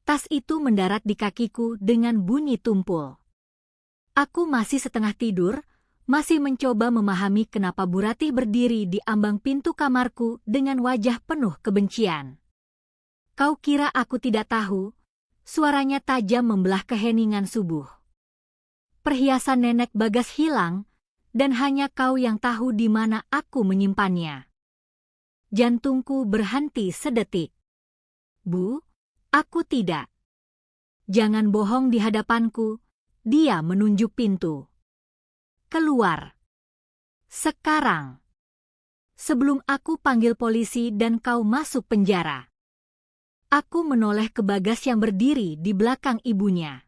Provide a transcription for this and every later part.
Tas itu mendarat di kakiku dengan bunyi tumpul. Aku masih setengah tidur, masih mencoba memahami kenapa Bu Ratih berdiri di ambang pintu kamarku dengan wajah penuh kebencian. Kau kira aku tidak tahu? Suaranya tajam membelah keheningan subuh. Perhiasan nenek Bagas hilang, dan hanya kau yang tahu di mana aku menyimpannya. Jantungku berhenti sedetik. Bu, aku tidak. Jangan bohong di hadapanku, dia menunjuk pintu. Keluar. Sekarang. Sebelum aku panggil polisi dan kau masuk penjara. Aku menoleh ke Bagas yang berdiri di belakang ibunya.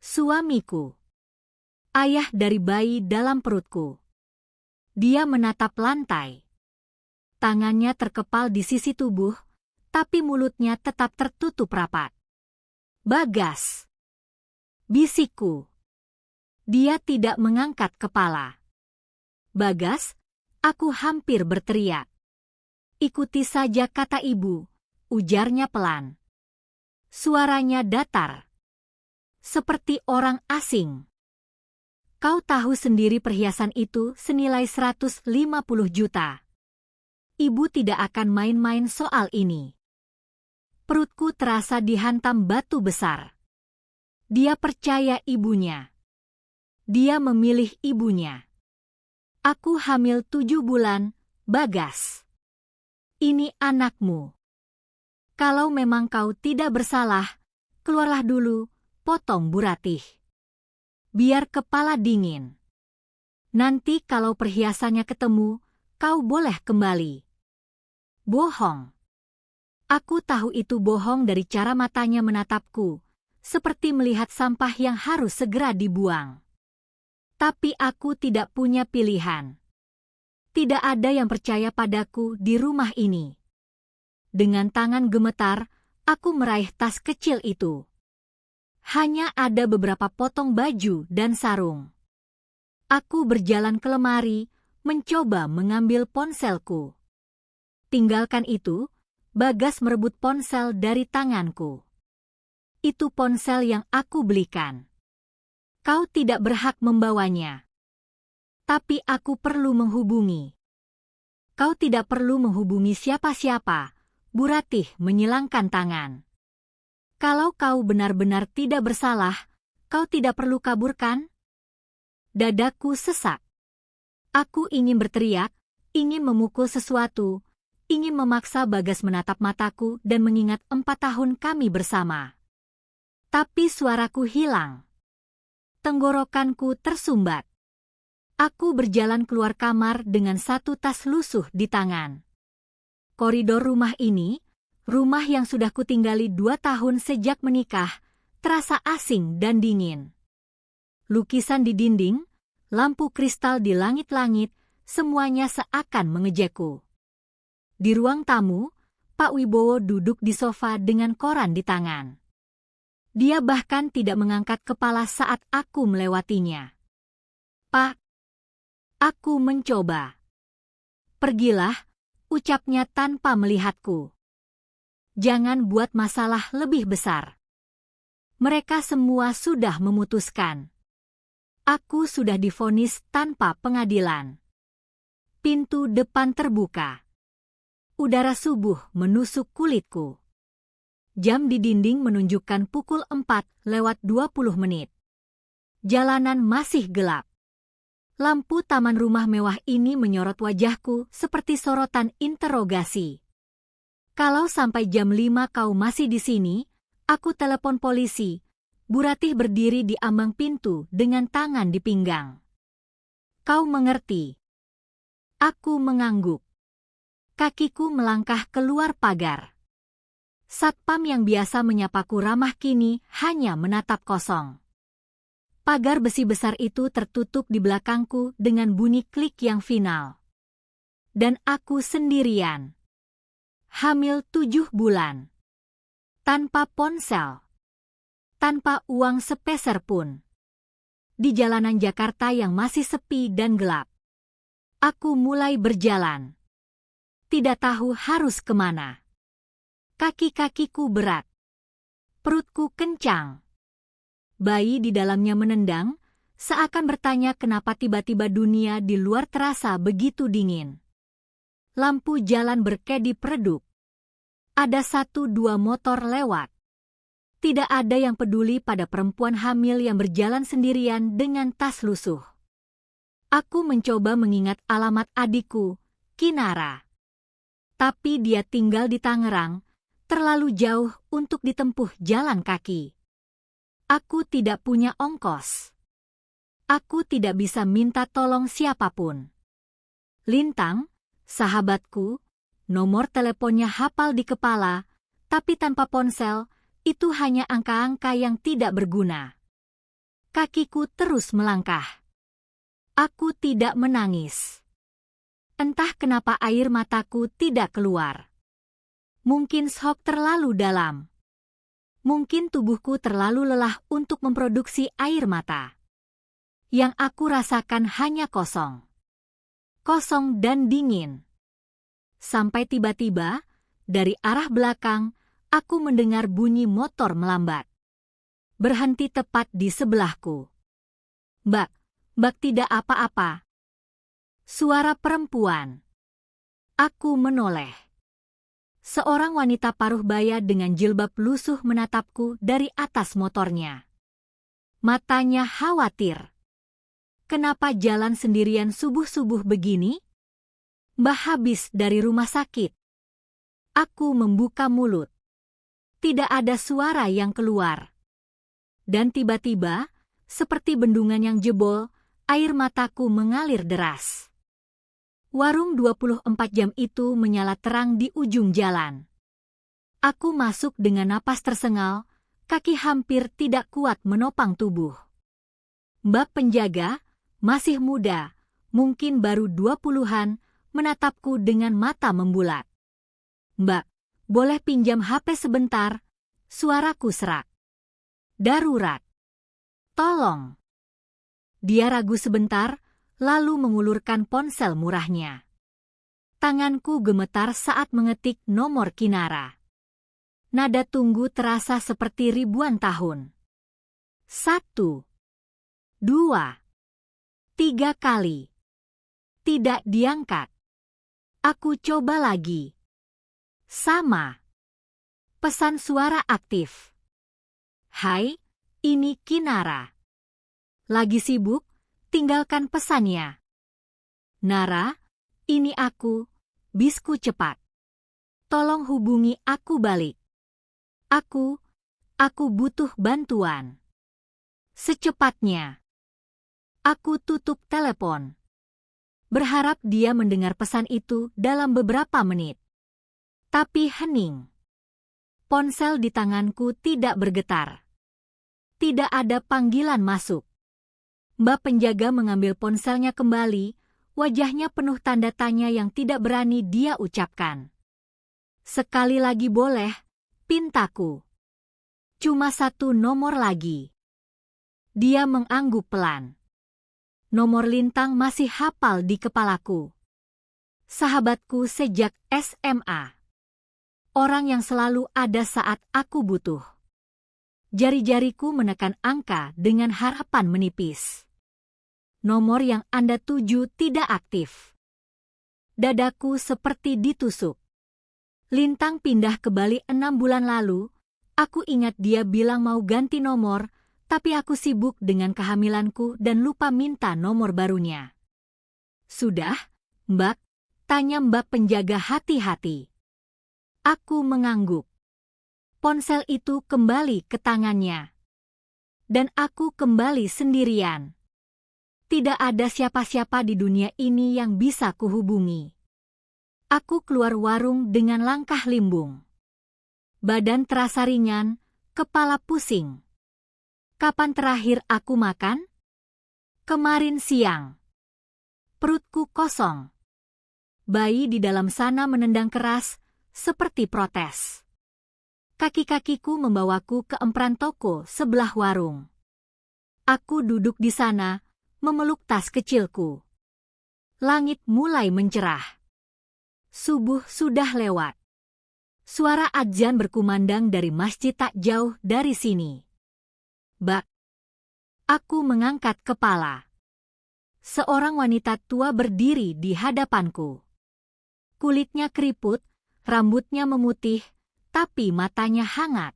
Suamiku. Ayah dari bayi dalam perutku. Dia menatap lantai. Tangannya terkepal di sisi tubuh, tapi mulutnya tetap tertutup rapat. Bagas. Bisikku. Dia tidak mengangkat kepala. Bagas, aku hampir berteriak. Ikuti saja kata ibu, ujarnya pelan. Suaranya datar. Seperti orang asing. Kau tahu sendiri perhiasan itu senilai 150 juta. Ibu tidak akan main-main soal ini. Perutku terasa dihantam batu besar. Dia percaya ibunya. Dia memilih ibunya. Aku hamil 7 bulan, Bagas. Ini anakmu. Kalau memang kau tidak bersalah, keluarlah dulu, potong Bu Ratih. Biar kepala dingin. Nanti kalau perhiasannya ketemu, kau boleh kembali. Bohong. Aku tahu itu bohong dari cara matanya menatapku, seperti melihat sampah yang harus segera dibuang. Tapi aku tidak punya pilihan. Tidak ada yang percaya padaku di rumah ini. Dengan tangan gemetar, aku meraih tas kecil itu. Hanya ada beberapa potong baju dan sarung. Aku berjalan ke lemari, mencoba mengambil ponselku. Tinggalkan itu, Bagas merebut ponsel dari tanganku. Itu ponsel yang aku belikan. Kau tidak berhak membawanya. Tapi aku perlu menghubungi. Kau tidak perlu menghubungi siapa-siapa, Bu Ratih menyilangkan tangan. Kalau kau benar-benar tidak bersalah, kau tidak perlu kaburkan? Dadaku sesak. Aku ingin berteriak, ingin memukul sesuatu, ingin memaksa Bagas menatap mataku dan mengingat 4 tahun kami bersama. Tapi suaraku hilang. Tenggorokanku tersumbat. Aku berjalan keluar kamar dengan satu tas lusuh di tangan. Koridor rumah ini, rumah yang sudah kutinggali 2 tahun sejak menikah, terasa asing dan dingin. Lukisan di dinding, lampu kristal di langit-langit, semuanya seakan mengejekku. Di ruang tamu, Pak Wibowo duduk di sofa dengan koran di tangan. Dia bahkan tidak mengangkat kepala saat aku melewatinya. Pak, aku mencoba. Pergilah, ucapnya tanpa melihatku. Jangan buat masalah lebih besar. Mereka semua sudah memutuskan. Aku sudah divonis tanpa pengadilan. Pintu depan terbuka. Udara subuh menusuk kulitku. Jam di dinding menunjukkan pukul 4:20 menit. Jalanan masih gelap. Lampu taman rumah mewah ini menyorot wajahku seperti sorotan interogasi. Kalau sampai jam 5 kau masih di sini, aku telepon polisi. Bu Ratih berdiri di ambang pintu dengan tangan di pinggang. Kau mengerti? Aku mengangguk. Kakiku melangkah keluar pagar. Satpam yang biasa menyapaku ramah kini hanya menatap kosong. Pagar besi besar itu tertutup di belakangku dengan bunyi klik yang final. Dan aku sendirian. Hamil 7 bulan. Tanpa ponsel. Tanpa uang sepeser pun. Di jalanan Jakarta yang masih sepi dan gelap. Aku mulai berjalan. Tidak tahu harus kemana. Kaki-kakiku berat. Perutku kencang. Bayi di dalamnya menendang, seakan bertanya kenapa tiba-tiba dunia di luar terasa begitu dingin. Lampu jalan berkedip redup. Ada 1-2 motor lewat. Tidak ada yang peduli pada perempuan hamil yang berjalan sendirian dengan tas lusuh. Aku mencoba mengingat alamat adikku, Kinara. Tapi dia tinggal di Tangerang, terlalu jauh untuk ditempuh jalan kaki. Aku tidak punya ongkos. Aku tidak bisa minta tolong siapapun. Lintang, sahabatku, nomor teleponnya hafal di kepala, tapi tanpa ponsel, itu hanya angka-angka yang tidak berguna. Kakiku terus melangkah. Aku tidak menangis. Entah kenapa air mataku tidak keluar. Mungkin shock terlalu dalam. Mungkin tubuhku terlalu lelah untuk memproduksi air mata. Yang aku rasakan hanya kosong. Kosong dan dingin. Sampai tiba-tiba, dari arah belakang, aku mendengar bunyi motor melambat. Berhenti tepat di sebelahku. Mbak tidak apa-apa. Suara perempuan. Aku menoleh. Seorang wanita paruh baya dengan jilbab lusuh menatapku dari atas motornya. Matanya khawatir. Kenapa jalan sendirian subuh-subuh begini? Mbah habis dari rumah sakit. Aku membuka mulut. Tidak ada suara yang keluar. Dan tiba-tiba, seperti bendungan yang jebol, air mataku mengalir deras. Warung 24 jam itu menyala terang di ujung jalan. Aku masuk dengan napas tersengal, kaki hampir tidak kuat menopang tubuh. Mbak penjaga, masih muda, mungkin baru 20-an, menatapku dengan mata membulat. Mbak, boleh pinjam HP sebentar? Suaraku serak. Darurat. Tolong. Dia ragu sebentar, lalu mengulurkan ponsel murahnya. Tanganku gemetar saat mengetik nomor Kinara. Nada tunggu terasa seperti ribuan tahun. 1, 2, 3 kali. Tidak diangkat. Aku coba lagi. Sama. Pesan suara aktif. Hai, ini Kinara. Lagi sibuk? Tinggalkan pesannya. Nara, ini aku, bisku cepat. Tolong hubungi aku balik. Aku butuh bantuan. Secepatnya. Aku tutup telepon. Berharap dia mendengar pesan itu dalam beberapa menit. Tapi hening. Ponsel di tanganku tidak bergetar. Tidak ada panggilan masuk. Mbak penjaga mengambil ponselnya kembali, wajahnya penuh tanda tanya yang tidak berani dia ucapkan. Sekali lagi boleh, pintaku. Cuma 1 nomor lagi. Dia mengangguk pelan. Nomor lintang masih hafal di kepalaku. Sahabatku sejak SMA. Orang yang selalu ada saat aku butuh. Jari-jariku menekan angka dengan harapan menipis. Nomor yang Anda tuju tidak aktif. Dadaku seperti ditusuk. Lintang pindah ke Bali 6 bulan lalu. Aku ingat dia bilang mau ganti nomor, tapi aku sibuk dengan kehamilanku dan lupa minta nomor barunya. Sudah, Mbak? Tanya Mbak penjaga hati-hati. Aku mengangguk. Ponsel itu kembali ke tangannya. Dan aku kembali sendirian. Tidak ada siapa-siapa di dunia ini yang bisa kuhubungi. Aku keluar warung dengan langkah limbung. Badan terasa ringan, kepala pusing. Kapan terakhir aku makan? Kemarin siang. Perutku kosong. Bayi di dalam sana menendang keras, seperti protes. Kaki-kakiku membawaku ke empran toko sebelah warung. Aku duduk di sana, memeluk tas kecilku. Langit mulai mencerah. Subuh sudah lewat. Suara adzan berkumandang dari masjid tak jauh dari sini. Mbak. Aku mengangkat kepala. Seorang wanita tua berdiri di hadapanku. Kulitnya keriput, rambutnya memutih, tapi matanya hangat.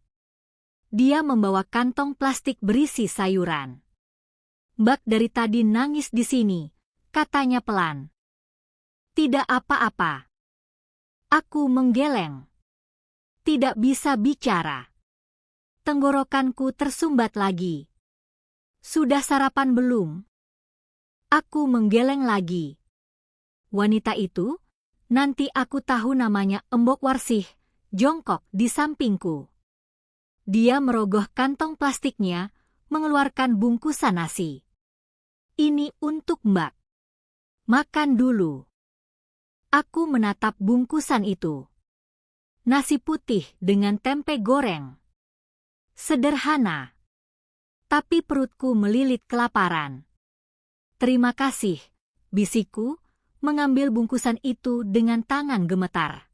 Dia membawa kantong plastik berisi sayuran. Mbak dari tadi nangis di sini, katanya pelan. Tidak apa-apa. Aku menggeleng. Tidak bisa bicara. Tenggorokanku tersumbat lagi. Sudah sarapan belum? Aku menggeleng lagi. Wanita itu, nanti aku tahu namanya Embok Warsih, jongkok di sampingku. Dia merogoh kantong plastiknya, mengeluarkan bungkusan nasi. Ini untuk Mbak. Makan dulu. Aku menatap bungkusan itu. Nasi putih dengan tempe goreng. Sederhana. Tapi perutku melilit kelaparan. Terima kasih, bisikku, mengambil bungkusan itu dengan tangan gemetar.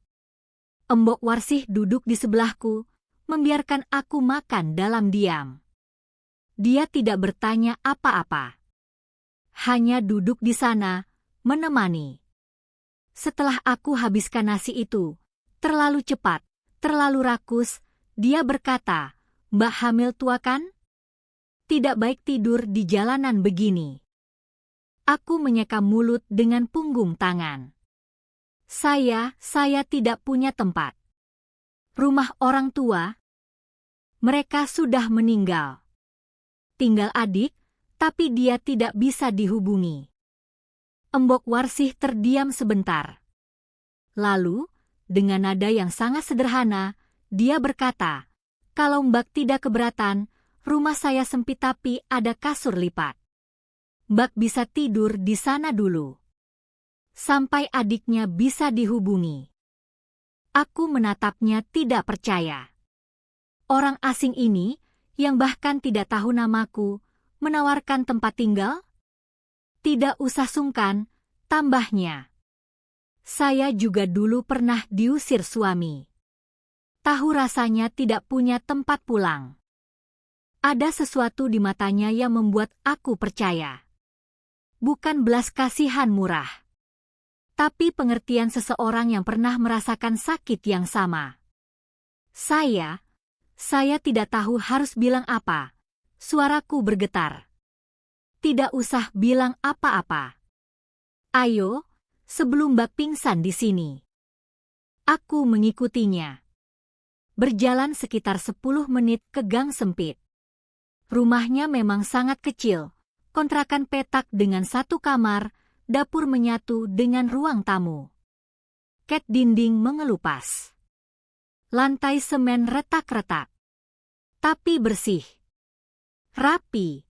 Embok Warsih duduk di sebelahku, membiarkan aku makan dalam diam. Dia tidak bertanya apa-apa. Hanya duduk di sana, menemani. Setelah aku habiskan nasi itu, terlalu cepat, terlalu rakus, dia berkata, Mbak hamil tua kan? Tidak baik tidur di jalanan begini. Aku menyeka mulut dengan punggung tangan. Saya tidak punya tempat. Rumah orang tua? Mereka sudah meninggal. Tinggal adik, tapi dia tidak bisa dihubungi. Embok Warsih terdiam sebentar. Lalu, dengan nada yang sangat sederhana, dia berkata, kalau Mbak tidak keberatan, rumah saya sempit tapi ada kasur lipat. Mbak bisa tidur di sana dulu. Sampai adiknya bisa dihubungi. Aku menatapnya tidak percaya. Orang asing ini, yang bahkan tidak tahu namaku, menawarkan tempat tinggal? Tidak usah sungkan, tambahnya. Saya juga dulu pernah diusir suami. Tahu rasanya tidak punya tempat pulang. Ada sesuatu di matanya yang membuat aku percaya. Bukan belas kasihan murah. Tapi pengertian seseorang yang pernah merasakan sakit yang sama. Saya tidak tahu harus bilang apa. Suaraku bergetar. Tidak usah bilang apa-apa. Ayo, sebelum Mbak pingsan di sini. Aku mengikutinya. Berjalan sekitar 10 menit ke gang sempit. Rumahnya memang sangat kecil, kontrakan petak dengan satu kamar, dapur menyatu dengan ruang tamu. Ket dinding mengelupas. Lantai semen retak-retak. Tapi bersih. Rapi.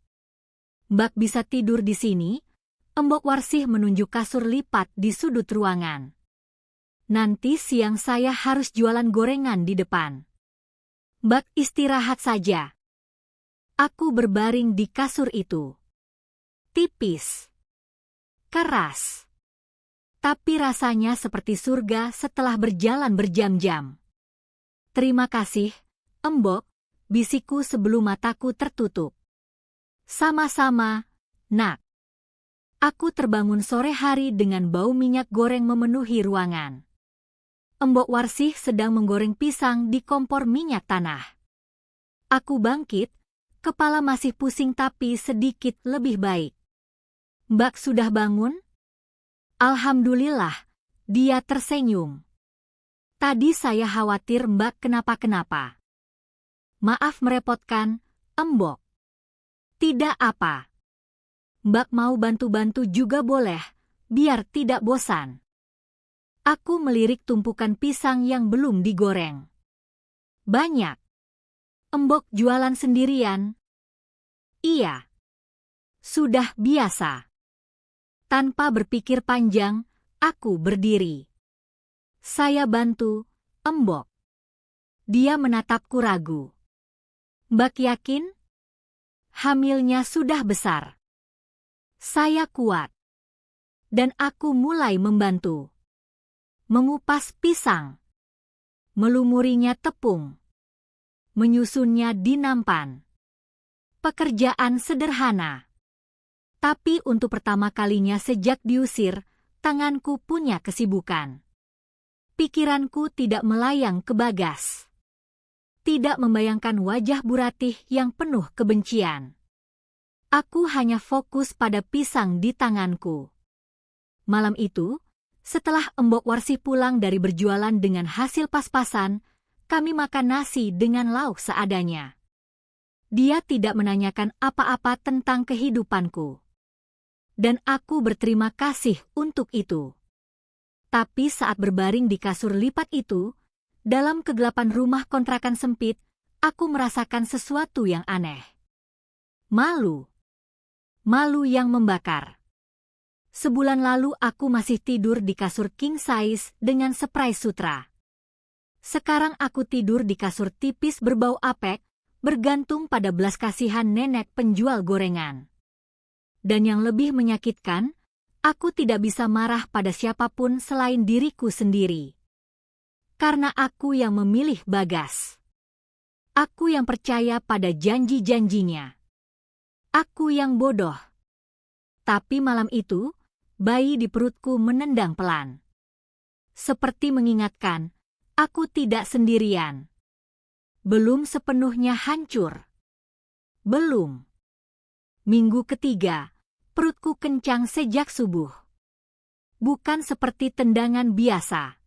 Mbak bisa tidur di sini? Embok Warsih menunjuk kasur lipat di sudut ruangan. Nanti siang saya harus jualan gorengan di depan. Mbak istirahat saja. Aku berbaring di kasur itu. Tipis. Keras. Tapi rasanya seperti surga setelah berjalan berjam-jam. Terima kasih, Embok, bisikku sebelum mataku tertutup. Sama-sama, Nak. Aku terbangun sore hari dengan bau minyak goreng memenuhi ruangan. Embok Warsih sedang menggoreng pisang di kompor minyak tanah. Aku bangkit, kepala masih pusing tapi sedikit lebih baik. Mbak sudah bangun? Alhamdulillah, dia tersenyum. Tadi saya khawatir Mbak kenapa-kenapa. Maaf merepotkan, Embok. Tidak apa. Mbak mau bantu-bantu juga boleh, biar tidak bosan. Aku melirik tumpukan pisang yang belum digoreng. Banyak. Embok jualan sendirian? Iya. Sudah biasa. Tanpa berpikir panjang, aku berdiri. Saya bantu, Embok. Dia menatapku ragu. Mbak yakin? Hamilnya sudah besar. Saya kuat. Dan aku mulai membantu. Mengupas pisang. melumurinya tepung, menyusunnya di nampan. Pekerjaan sederhana. Tapi untuk pertama kalinya sejak diusir, tanganku punya kesibukan. Pikiranku tidak melayang ke Bagas. Tidak membayangkan wajah Bu Ratih yang penuh kebencian. Aku hanya fokus pada pisang di tanganku. Malam itu, setelah Embok Warsih pulang dari berjualan dengan hasil pas-pasan, kami makan nasi dengan lauk seadanya. Dia tidak menanyakan apa-apa tentang kehidupanku. Dan aku berterima kasih untuk itu. Tapi saat berbaring di kasur lipat itu, dalam kegelapan rumah kontrakan sempit, aku merasakan sesuatu yang aneh. Malu. Malu yang membakar. Sebulan lalu aku masih tidur di kasur king size dengan spray sutra. Sekarang aku tidur di kasur tipis berbau apek, bergantung pada belas kasihan nenek penjual gorengan. Dan yang lebih menyakitkan, aku tidak bisa marah pada siapapun selain diriku sendiri. Karena aku yang memilih Bagas. Aku yang percaya pada janji-janjinya. Aku yang bodoh. Tapi malam itu, bayi di perutku menendang pelan. Seperti mengingatkan, aku tidak sendirian. Belum sepenuhnya hancur. Belum. Minggu ketiga, perutku kencang sejak subuh. Bukan seperti tendangan biasa.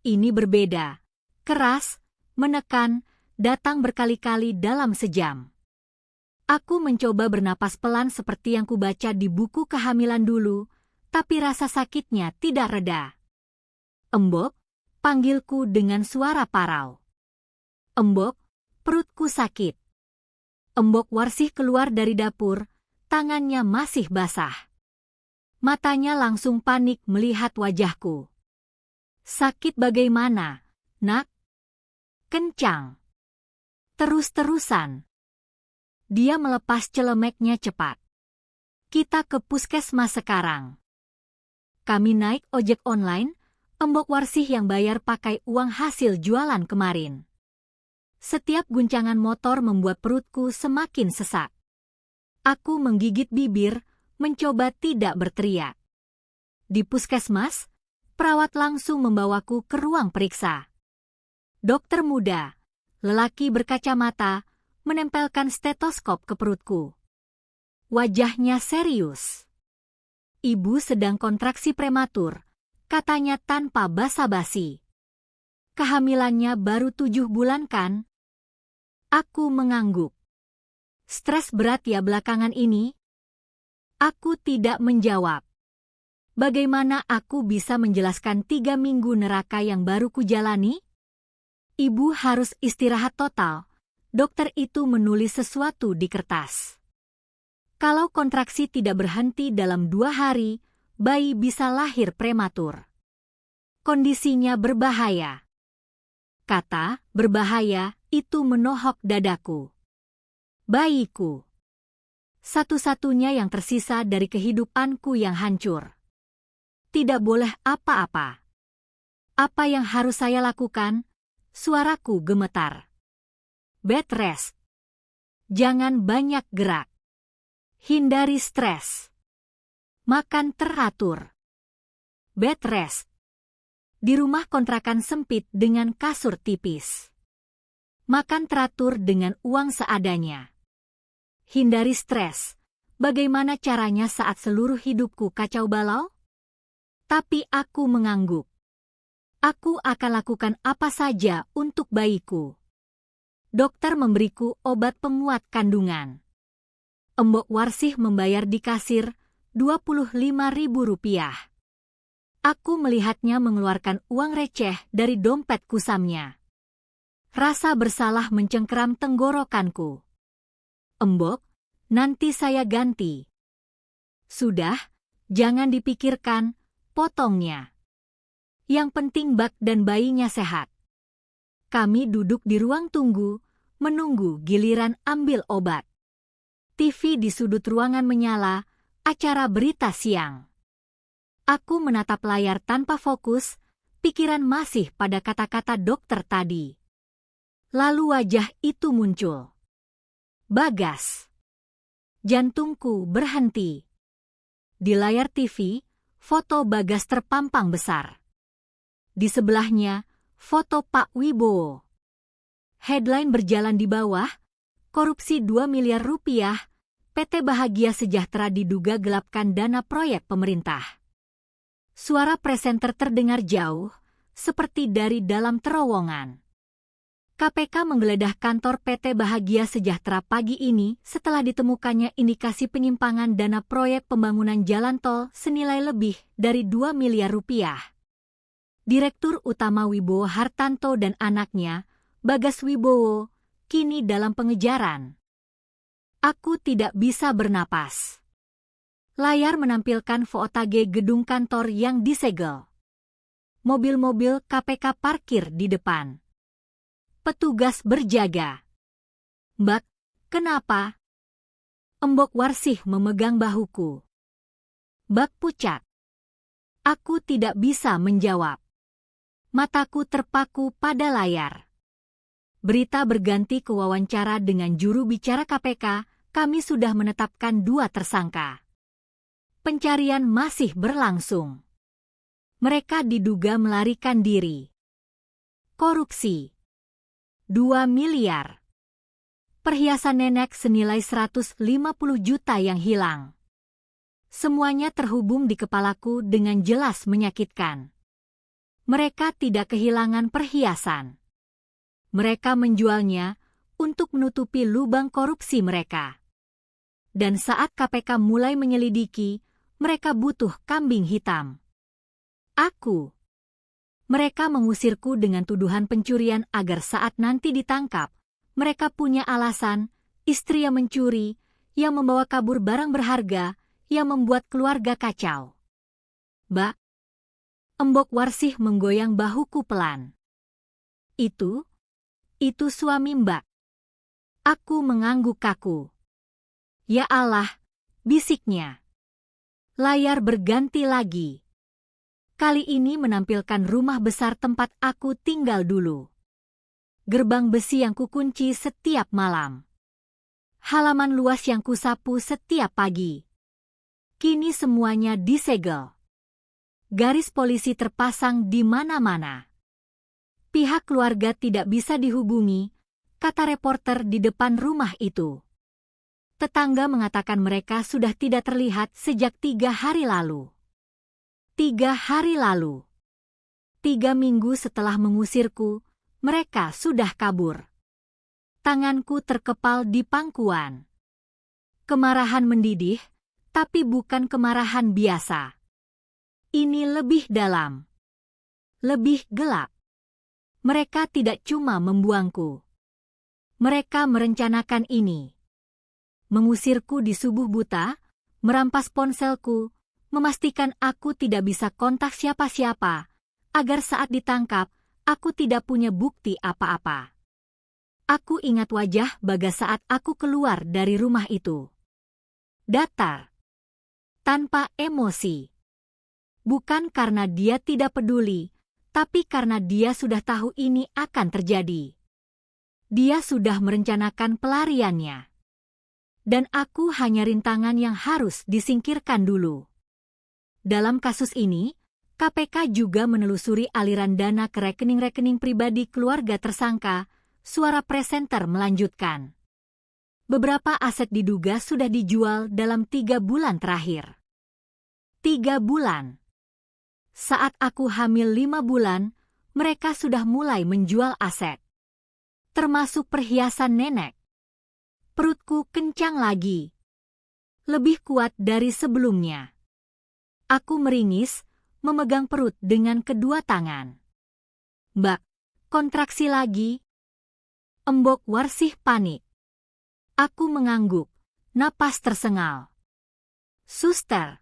Ini berbeda. Keras, menekan, datang berkali-kali dalam sejam. Aku mencoba bernapas pelan seperti yang kubaca di buku kehamilan dulu, tapi rasa sakitnya tidak reda. Embok, panggilku dengan suara parau. Embok, perutku sakit. Embok Warsih keluar dari dapur, tangannya masih basah. Matanya langsung panik melihat wajahku. Sakit bagaimana, nak? Kencang. Terus-terusan. Dia melepas celemeknya cepat. Kita ke puskesmas sekarang. Kami naik ojek online, Embok Warsih yang bayar pakai uang hasil jualan kemarin. Setiap guncangan motor membuat perutku semakin sesak. Aku menggigit bibir, mencoba tidak berteriak. Di puskesmas, perawat langsung membawaku ke ruang periksa. Dokter muda, lelaki berkacamata, menempelkan stetoskop ke perutku. Wajahnya serius. Ibu sedang kontraksi prematur, katanya tanpa basa-basi. Kehamilannya baru 7 bulan kan? Aku mengangguk. Stres berat ya belakangan ini? Aku tidak menjawab. Bagaimana aku bisa menjelaskan 3 minggu neraka yang baru kujalani? Ibu harus istirahat total. Dokter itu menulis sesuatu di kertas. Kalau kontraksi tidak berhenti dalam 2 hari, bayi bisa lahir prematur. Kondisinya berbahaya. Kata berbahaya itu menohok dadaku. Bayiku. Satu-satunya yang tersisa dari kehidupanku yang hancur. Tidak boleh apa-apa. Apa yang harus saya lakukan? Suaraku gemetar. Bed rest. Jangan banyak gerak. Hindari stres. Makan teratur. Bed rest. Di rumah kontrakan sempit dengan kasur tipis. Makan teratur dengan uang seadanya. Hindari stres. Bagaimana caranya saat seluruh hidupku kacau balau? Tapi aku mengangguk. Aku akan lakukan apa saja untuk bayiku. Dokter memberiku obat penguat kandungan. Embok Warsih membayar di kasir Rp25.000. Aku melihatnya mengeluarkan uang receh dari dompet kusamnya. Rasa bersalah mencengkeram tenggorokanku. Embok, nanti saya ganti. Sudah, jangan dipikirkan, potongnya. Yang penting Bak dan bayinya sehat. Kami duduk di ruang tunggu, menunggu giliran ambil obat. TV di sudut ruangan menyala, acara berita siang. Aku menatap layar tanpa fokus, pikiran masih pada kata-kata dokter tadi. Lalu wajah itu muncul. Bagas. Jantungku berhenti. Di layar TV, foto Bagas terpampang besar. Di sebelahnya, foto Pak Wibowo. Headline berjalan di bawah, korupsi 2 miliar rupiah, PT Bahagia Sejahtera diduga gelapkan dana proyek pemerintah. Suara presenter terdengar jauh, seperti dari dalam terowongan. KPK menggeledah kantor PT Bahagia Sejahtera pagi ini setelah ditemukannya indikasi penyimpangan dana proyek pembangunan jalan tol senilai lebih dari 2 miliar rupiah. Direktur Utama Wibowo Hartanto dan anaknya, Bagas Wibowo, kini dalam pengejaran. Aku tidak bisa bernapas. Layar menampilkan footage gedung kantor yang disegel. Mobil-mobil KPK parkir di depan. Petugas berjaga. "Mbak, kenapa?" Embok Warsih memegang bahuku. Bak pucat. Aku tidak bisa menjawab. Mataku terpaku pada layar. Berita berganti ke wawancara dengan juru bicara KPK, kami sudah menetapkan 2 tersangka. Pencarian masih berlangsung. Mereka diduga melarikan diri. Korupsi. 2 miliar. Perhiasan nenek senilai 150 juta yang hilang. Semuanya terhubung di kepalaku dengan jelas menyakitkan. Mereka tidak kehilangan perhiasan. Mereka menjualnya untuk menutupi lubang korupsi mereka. Dan saat KPK mulai menyelidiki, mereka butuh kambing hitam. Aku. Mereka mengusirku dengan tuduhan pencurian agar saat nanti ditangkap, mereka punya alasan, istri yang mencuri, yang membawa kabur barang berharga, yang membuat keluarga kacau. Mbak. Embok Warsih menggoyang bahuku pelan. Itu suami Mbak. Aku mengangguk kaku. Ya Allah, bisiknya. Layar berganti lagi. Kali ini menampilkan rumah besar tempat aku tinggal dulu. Gerbang besi yang kukunci setiap malam. Halaman luas yang kusapu setiap pagi. Kini semuanya disegel. Garis polisi terpasang di mana-mana. Pihak keluarga tidak bisa dihubungi, kata reporter di depan rumah itu. Tetangga mengatakan mereka sudah tidak terlihat sejak 3 hari lalu. 3 hari lalu. 3 minggu setelah mengusirku, mereka sudah kabur. Tanganku terkepal di pangkuan. Kemarahan mendidih, tapi bukan kemarahan biasa. Ini lebih dalam. Lebih gelap. Mereka tidak cuma membuangku. Mereka merencanakan ini. Mengusirku di subuh buta, merampas ponselku, memastikan aku tidak bisa kontak siapa-siapa, agar saat ditangkap, aku tidak punya bukti apa-apa. Aku ingat wajah Bagas saat aku keluar dari rumah itu. Datar. Tanpa emosi. Bukan karena dia tidak peduli, tapi karena dia sudah tahu ini akan terjadi. Dia sudah merencanakan pelariannya. Dan aku hanya rintangan yang harus disingkirkan dulu. Dalam kasus ini, KPK juga menelusuri aliran dana ke rekening-rekening pribadi keluarga tersangka, suara presenter melanjutkan. Beberapa aset diduga sudah dijual dalam 3 bulan terakhir. 3 bulan. Saat aku hamil 5 bulan, mereka sudah mulai menjual aset. Termasuk perhiasan nenek. Perutku kencang lagi. Lebih kuat dari sebelumnya. Aku meringis, memegang perut dengan kedua tangan. Mbak, kontraksi lagi. Embok Warsih panik. Aku mengangguk, napas tersengal. Suster.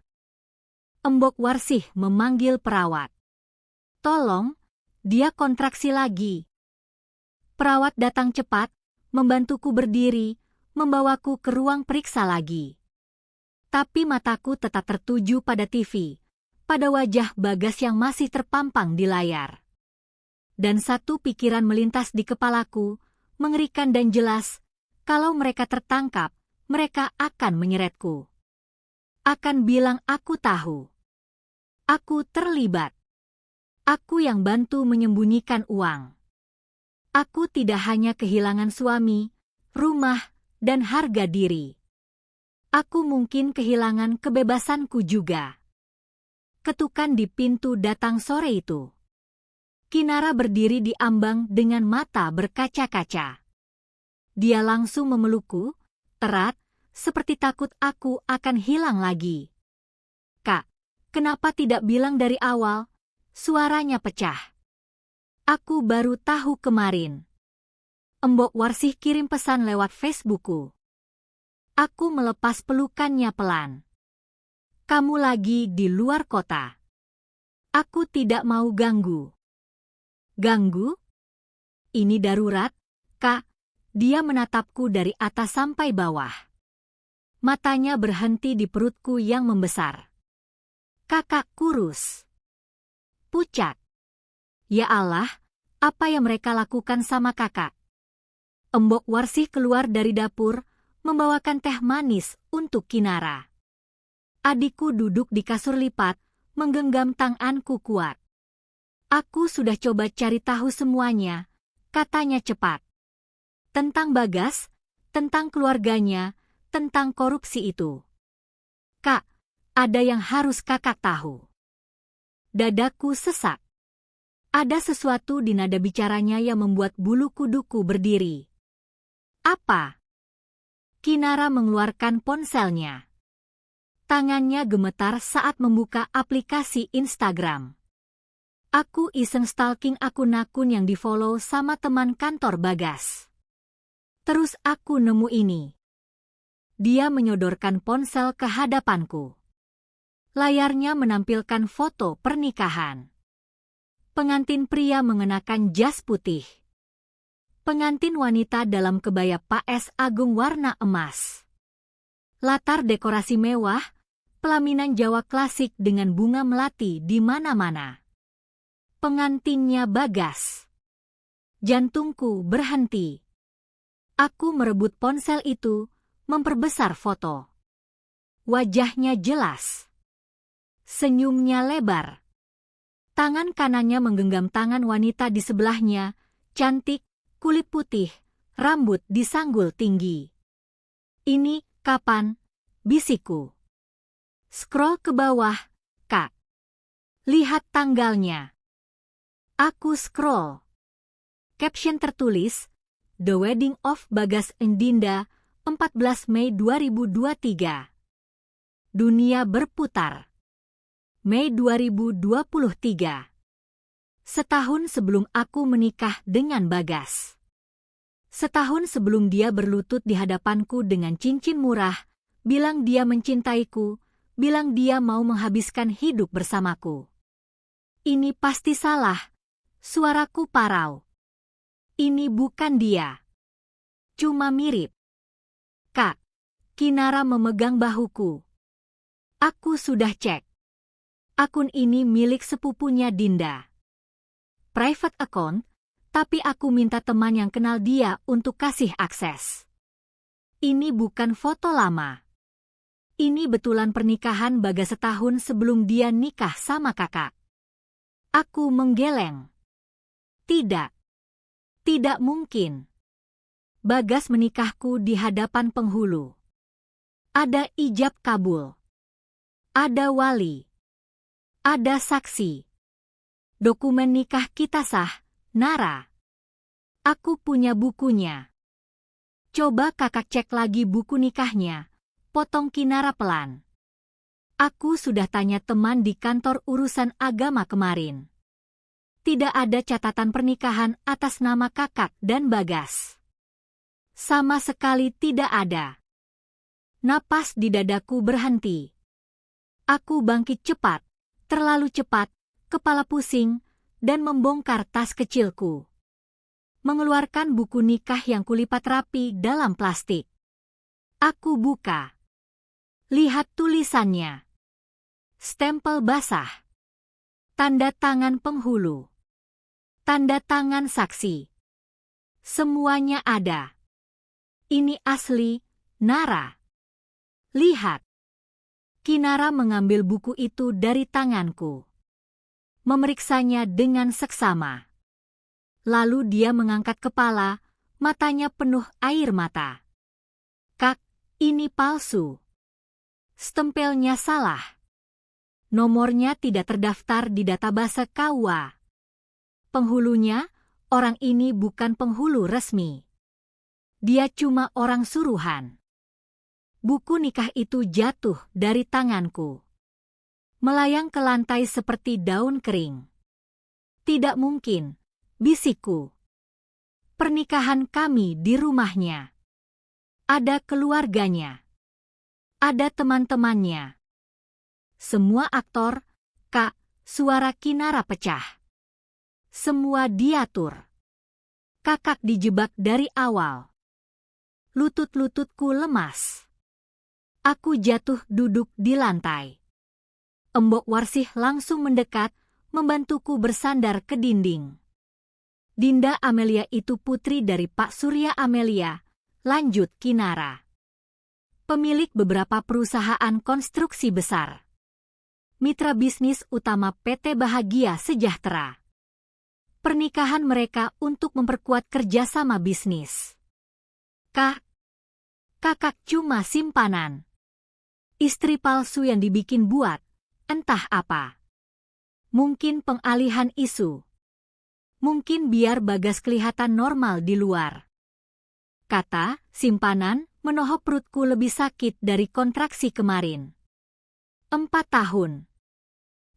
Embok Warsih memanggil perawat. Tolong, dia kontraksi lagi. Perawat datang cepat, membantuku berdiri, membawaku ke ruang periksa lagi. Tapi mataku tetap tertuju pada TV. pada wajah Bagas yang masih terpampang di layar. Dan satu pikiran melintas di kepalaku, mengerikan dan jelas, kalau mereka tertangkap, mereka akan menyeretku. Akan bilang aku tahu. Aku terlibat. Aku yang bantu menyembunyikan uang. Aku tidak hanya kehilangan suami, rumah, dan harga diri. Aku mungkin kehilangan kebebasanku juga. Ketukan di pintu datang sore itu. Kinara berdiri di ambang dengan mata berkaca-kaca. Dia langsung memelukku, erat, seperti takut aku akan hilang lagi. "Kak, kenapa tidak bilang dari awal?" Suaranya pecah. "Aku baru tahu kemarin. Embok Warsih kirim pesan lewat Facebookku." Aku melepas pelukannya pelan. "Kamu lagi di luar kota. Aku tidak mau ganggu." "Ganggu? Ini darurat, Kak." Dia menatapku dari atas sampai bawah. Matanya berhenti di perutku yang membesar. Kakak kurus. Pucat. Ya Allah, apa yang mereka lakukan sama kakak? Embok Warsih keluar dari dapur, membawakan teh manis untuk Kinara. Adikku duduk di kasur lipat, menggenggam tanganku kuat. "Aku sudah coba cari tahu semuanya," katanya cepat. "Tentang Bagas, tentang keluarganya, tentang korupsi itu. Kak, ada yang harus kakak tahu." Dadaku sesak. Ada sesuatu di nada bicaranya yang membuat bulu kuduku berdiri. "Apa?" Kinara mengeluarkan ponselnya. Tangannya gemetar saat membuka aplikasi Instagram. Aku iseng stalking akun-akun yang di-follow sama teman kantor Bagas. Terus aku nemu ini. Dia menyodorkan ponsel ke hadapanku. Layarnya menampilkan foto pernikahan. Pengantin pria mengenakan jas putih. Pengantin wanita dalam kebaya Paes Agung warna emas. Latar dekorasi mewah, pelaminan Jawa klasik dengan bunga melati di mana-mana. Pengantinnya Bagas. Jantungku berhenti. Aku merebut ponsel itu, memperbesar foto. Wajahnya jelas. Senyumnya lebar. Tangan kanannya menggenggam tangan wanita di sebelahnya, cantik, kulit putih, rambut disanggul tinggi. "Ini kapan?" bisikku. Scroll ke bawah, Kak. "Lihat tanggalnya." Aku scroll. Caption tertulis, "The Wedding of Bagas and Dinda, 14 Mei 2023. Dunia berputar." Mei 2023. Setahun sebelum aku menikah dengan Bagas. Setahun sebelum dia berlutut di hadapanku dengan cincin murah, bilang dia mencintaiku, bilang dia mau menghabiskan hidup bersamaku. Ini pasti salah. Suaraku parau. Ini bukan dia. Cuma mirip. Kak, Kinara memegang bahuku. Aku sudah cek. Akun ini milik sepupunya Dinda. Private account, tapi aku minta teman yang kenal dia untuk kasih akses. Ini bukan foto lama. Ini betulan pernikahan Bagas setahun sebelum dia nikah sama kakak. Aku menggeleng. Tidak. Tidak mungkin. Bagas menikahku di hadapan penghulu. Ada ijab kabul. Ada wali. Ada saksi. Dokumen nikah kita sah, Nara. Aku punya bukunya. Coba kakak cek lagi buku nikahnya, potong Kinara pelan. Aku sudah tanya teman di kantor urusan agama kemarin. Tidak ada catatan pernikahan atas nama kakak dan Bagas. Sama sekali tidak ada. Napas di dadaku berhenti. Aku bangkit cepat, terlalu cepat, kepala pusing, dan membongkar tas kecilku. Mengeluarkan buku nikah yang kulipat rapi dalam plastik. Aku buka. Lihat tulisannya. stempel basah, tanda tangan penghulu, tanda tangan saksi. Semuanya ada. Ini asli, Nara. Lihat. Kinara mengambil buku itu dari tanganku. Memeriksanya dengan seksama. Lalu dia mengangkat kepala, matanya penuh air mata. Kak, ini palsu. Stempelnya salah. Nomornya tidak terdaftar di database KUA. Penghulunya, orang ini bukan penghulu resmi. Dia cuma orang suruhan. Buku nikah itu jatuh dari tanganku, melayang ke lantai seperti daun kering. Tidak mungkin, bisikku. Pernikahan kami di rumahnya. Ada keluarganya. Ada teman-temannya. Semua aktor, Kak, suara Kinara pecah. Semua diatur. Kakak dijebak dari awal. Lutut-lututku lemas. Aku jatuh duduk di lantai. Embok Warsih langsung mendekat, membantuku bersandar ke dinding. Dinda Amelia itu putri dari Pak Surya Amelia, lanjut Kinara. Pemilik beberapa perusahaan konstruksi besar. Mitra bisnis utama PT Bahagia Sejahtera. Pernikahan mereka untuk memperkuat kerjasama bisnis. Kakak cuma simpanan. Istri palsu yang dibikin buat, entah apa. Mungkin pengalihan isu. Mungkin biar Bagas kelihatan normal di luar. Kata, simpanan, menohok perutku lebih sakit dari kontraksi kemarin. 4 tahun.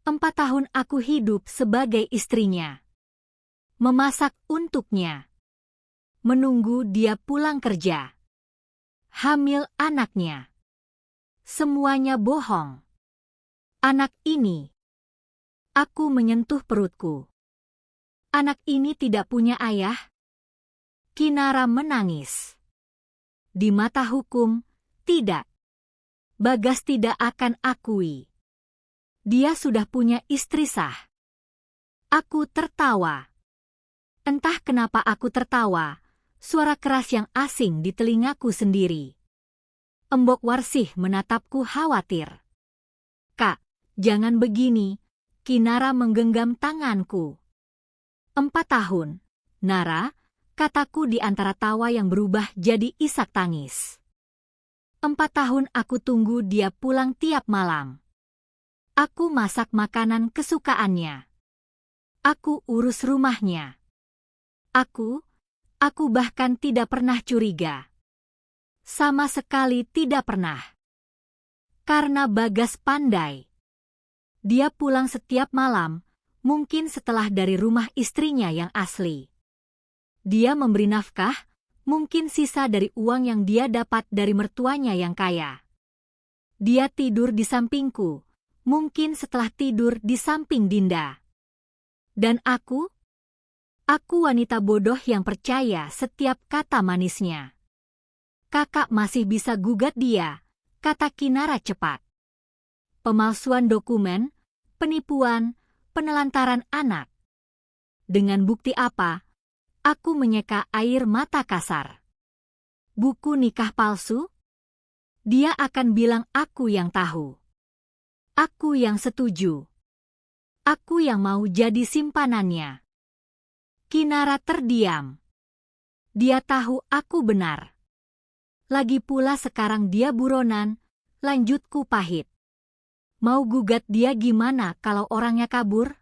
4 tahun aku hidup sebagai istrinya. Memasak untuknya. Menunggu dia pulang kerja. Hamil anaknya. Semuanya bohong. Anak ini. Aku menyentuh perutku. Anak ini tidak punya ayah. Kinara menangis. Di mata hukum, tidak. Bagas tidak akan akui. Dia sudah punya istri sah. Aku tertawa. Entah kenapa aku tertawa, suara keras yang asing di telingaku sendiri. Embok Warsih menatapku khawatir. Kak, jangan begini, Kinara menggenggam tanganku. 4 tahun, Nara, kataku di antara tawa yang berubah jadi isak tangis. 4 tahun aku tunggu dia pulang tiap malam. Aku masak makanan kesukaannya. Aku urus rumahnya. Aku bahkan tidak pernah curiga. Sama sekali tidak pernah. Karena Bagas pandai. Dia pulang setiap malam, mungkin setelah dari rumah istrinya yang asli. Dia memberi nafkah, mungkin sisa dari uang yang dia dapat dari mertuanya yang kaya. Dia tidur di sampingku, mungkin setelah tidur di samping Dinda. Dan aku wanita bodoh yang percaya setiap kata manisnya. Kakak masih bisa gugat dia, kata Kinara cepat. Pemalsuan dokumen, penipuan, penelantaran anak. Dengan bukti apa? Aku menyeka air mata kasar. Buku nikah palsu? Dia akan bilang aku yang tahu. Aku yang setuju. Aku yang mau jadi simpanannya. Kinara terdiam. Dia tahu aku benar. Lagi pula sekarang dia buronan, lanjutku pahit. Mau gugat dia gimana kalau orangnya kabur?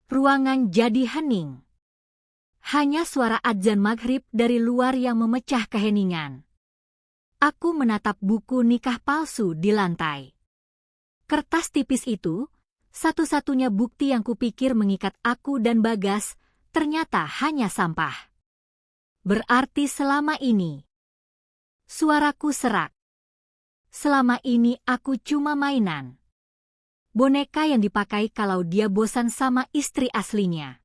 Ruangan jadi hening. Hanya suara adzan maghrib dari luar yang memecah keheningan. Aku menatap buku nikah palsu di lantai. Kertas tipis itu, satu-satunya bukti yang kupikir mengikat aku dan Bagas, ternyata hanya sampah. Berarti selama ini. Suaraku serak. Selama ini aku cuma mainan. Boneka yang dipakai kalau dia bosan sama istri aslinya.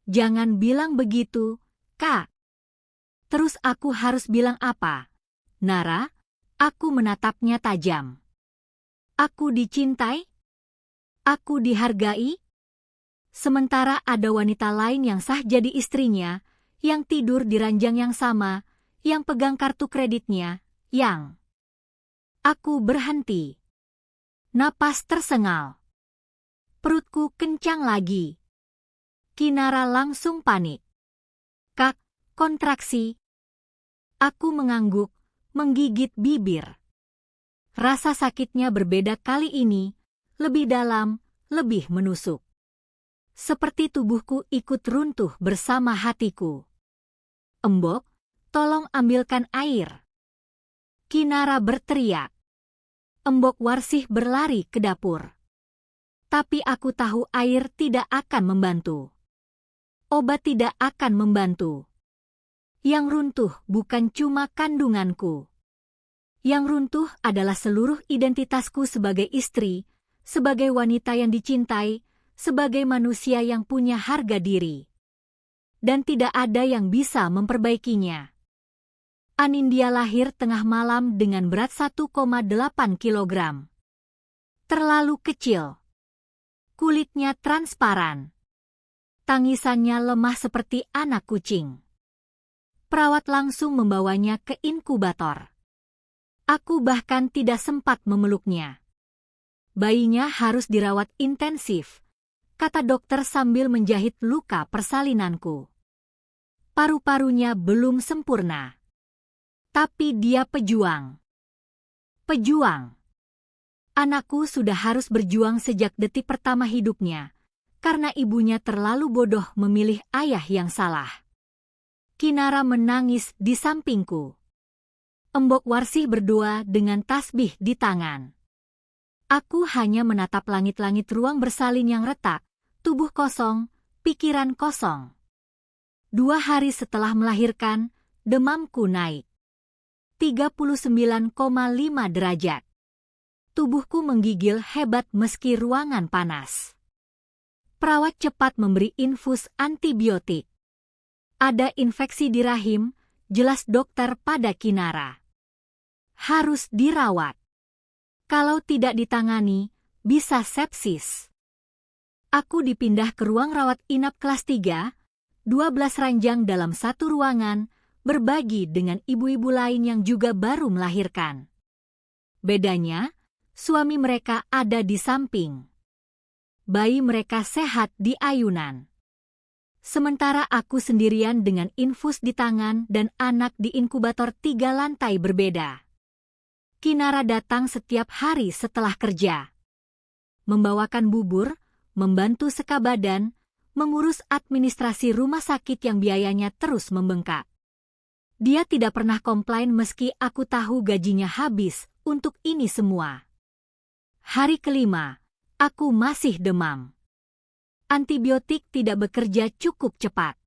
Jangan bilang begitu, Kak. Terus aku harus bilang apa? Nara, aku menatapnya tajam. Aku dicintai? Aku dihargai? Sementara ada wanita lain yang sah jadi istrinya, yang tidur di ranjang yang sama, yang pegang kartu kreditnya, yang... Aku berhenti. Napas tersengal. Perutku kencang lagi. Kinara langsung panik. Kak, kontraksi. Aku mengangguk, menggigit bibir. Rasa sakitnya berbeda kali ini, lebih dalam, lebih menusuk. Seperti tubuhku ikut runtuh bersama hatiku. Embok, tolong ambilkan air. Kinara berteriak. Embok Warsih berlari ke dapur. Tapi aku tahu air tidak akan membantu. Obat tidak akan membantu. Yang runtuh bukan cuma kandunganku. Yang runtuh adalah seluruh identitasku sebagai istri, sebagai wanita yang dicintai, sebagai manusia yang punya harga diri. Dan tidak ada yang bisa memperbaikinya. Anindya lahir tengah malam dengan berat 1,8 kilogram. Terlalu kecil. Kulitnya transparan. Tangisannya lemah seperti anak kucing. Perawat langsung membawanya ke inkubator. Aku bahkan tidak sempat memeluknya. Bayinya harus dirawat intensif, kata dokter sambil menjahit luka persalinanku. Paru-parunya belum sempurna. Tapi dia pejuang. Pejuang. Anakku sudah harus berjuang sejak detik pertama hidupnya, karena ibunya terlalu bodoh memilih ayah yang salah. Kinara menangis di sampingku. Embok Warsih berdoa dengan tasbih di tangan. Aku hanya menatap langit-langit ruang bersalin yang retak, tubuh kosong, pikiran kosong. 2 hari setelah melahirkan, demamku naik. 39,5 derajat. Tubuhku menggigil hebat meski ruangan panas. Perawat cepat memberi infus antibiotik. Ada infeksi di rahim, jelas dokter pada Kinara. Harus dirawat. Kalau tidak ditangani, bisa sepsis. Aku dipindah ke ruang rawat inap kelas 3, 12 ranjang dalam satu ruangan, berbagi dengan ibu-ibu lain yang juga baru melahirkan. Bedanya, suami mereka ada di samping. Bayi mereka sehat di ayunan. Sementara aku sendirian dengan infus di tangan dan anak di inkubator 3 lantai berbeda. Kinara datang setiap hari setelah kerja. Membawakan bubur, membantu seka badan, mengurus administrasi rumah sakit yang biayanya terus membengkak. Dia tidak pernah komplain meski aku tahu gajinya habis untuk ini semua. Hari kelima, aku masih demam. Antibiotik tidak bekerja cukup cepat.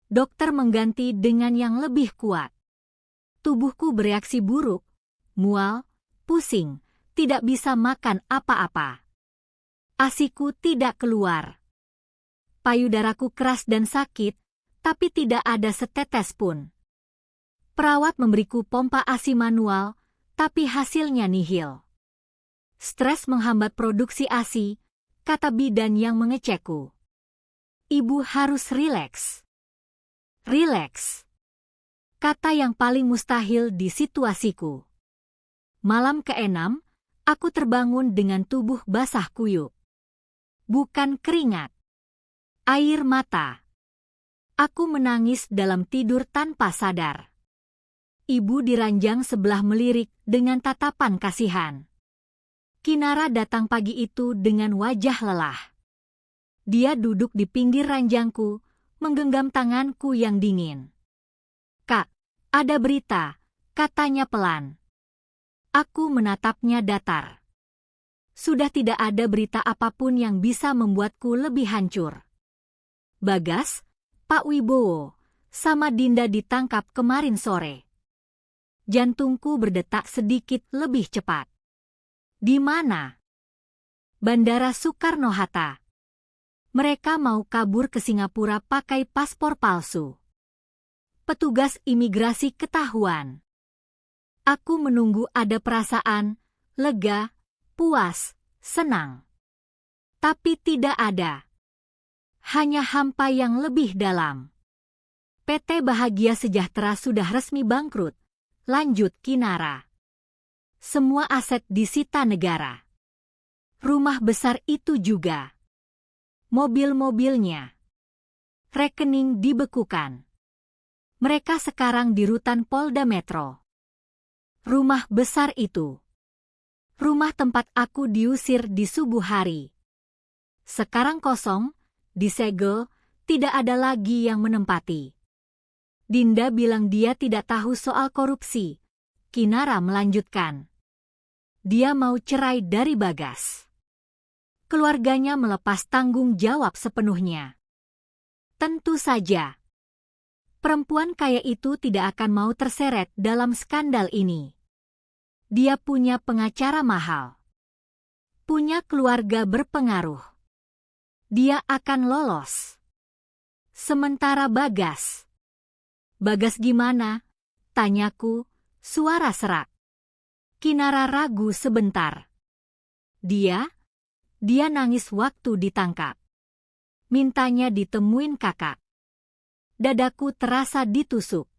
Dokter mengganti dengan yang lebih kuat. Tubuhku bereaksi buruk, mual, pusing, tidak bisa makan apa-apa. ASIku tidak keluar. Payudaraku keras dan sakit, tapi tidak ada setetes pun. Perawat memberiku pompa ASI manual, tapi hasilnya nihil. Stres menghambat produksi ASI, kata bidan yang mengecekku. Ibu harus rileks. Rileks. Kata yang paling mustahil di situasiku. Malam ke-6, aku terbangun dengan tubuh basah kuyup. Bukan keringat. Air mata. Aku menangis dalam tidur tanpa sadar. Ibu di ranjang sebelah melirik dengan tatapan kasihan. Kinara datang pagi itu dengan wajah lelah. Dia duduk di pinggir ranjangku, menggenggam tanganku yang dingin. "Kak, ada berita," katanya pelan. Aku menatapnya datar. Sudah tidak ada berita apapun yang bisa membuatku lebih hancur. Bagas, Pak Wibowo, sama Dinda ditangkap kemarin sore. Jantungku berdetak sedikit lebih cepat. Di mana? Bandara Soekarno-Hatta. Mereka mau kabur ke Singapura pakai paspor palsu. Petugas imigrasi ketahuan. Aku menunggu ada perasaan, lega, puas, senang. Tapi tidak ada. Hanya hampa yang lebih dalam. PT Bahagia Sejahtera sudah resmi bangkrut, lanjut Kinara. Semua aset disita negara. Rumah besar itu juga. Mobil-mobilnya. Rekening dibekukan. Mereka sekarang di rutan Polda Metro. Rumah besar itu. Rumah tempat aku diusir di subuh hari. Sekarang kosong, disegel, tidak ada lagi yang menempati. Dinda bilang dia tidak tahu soal korupsi. Kinara melanjutkan. Dia mau cerai dari Bagas. Keluarganya melepas tanggung jawab sepenuhnya. Tentu saja. Perempuan kaya itu tidak akan mau terseret dalam skandal ini. Dia punya pengacara mahal. Punya keluarga berpengaruh. Dia akan lolos. Sementara Bagas. Bagas gimana? Tanyaku, suara serak. Kinara ragu sebentar. Dia nangis waktu ditangkap. Mintanya ditemuin kakak. Dadaku terasa ditusuk.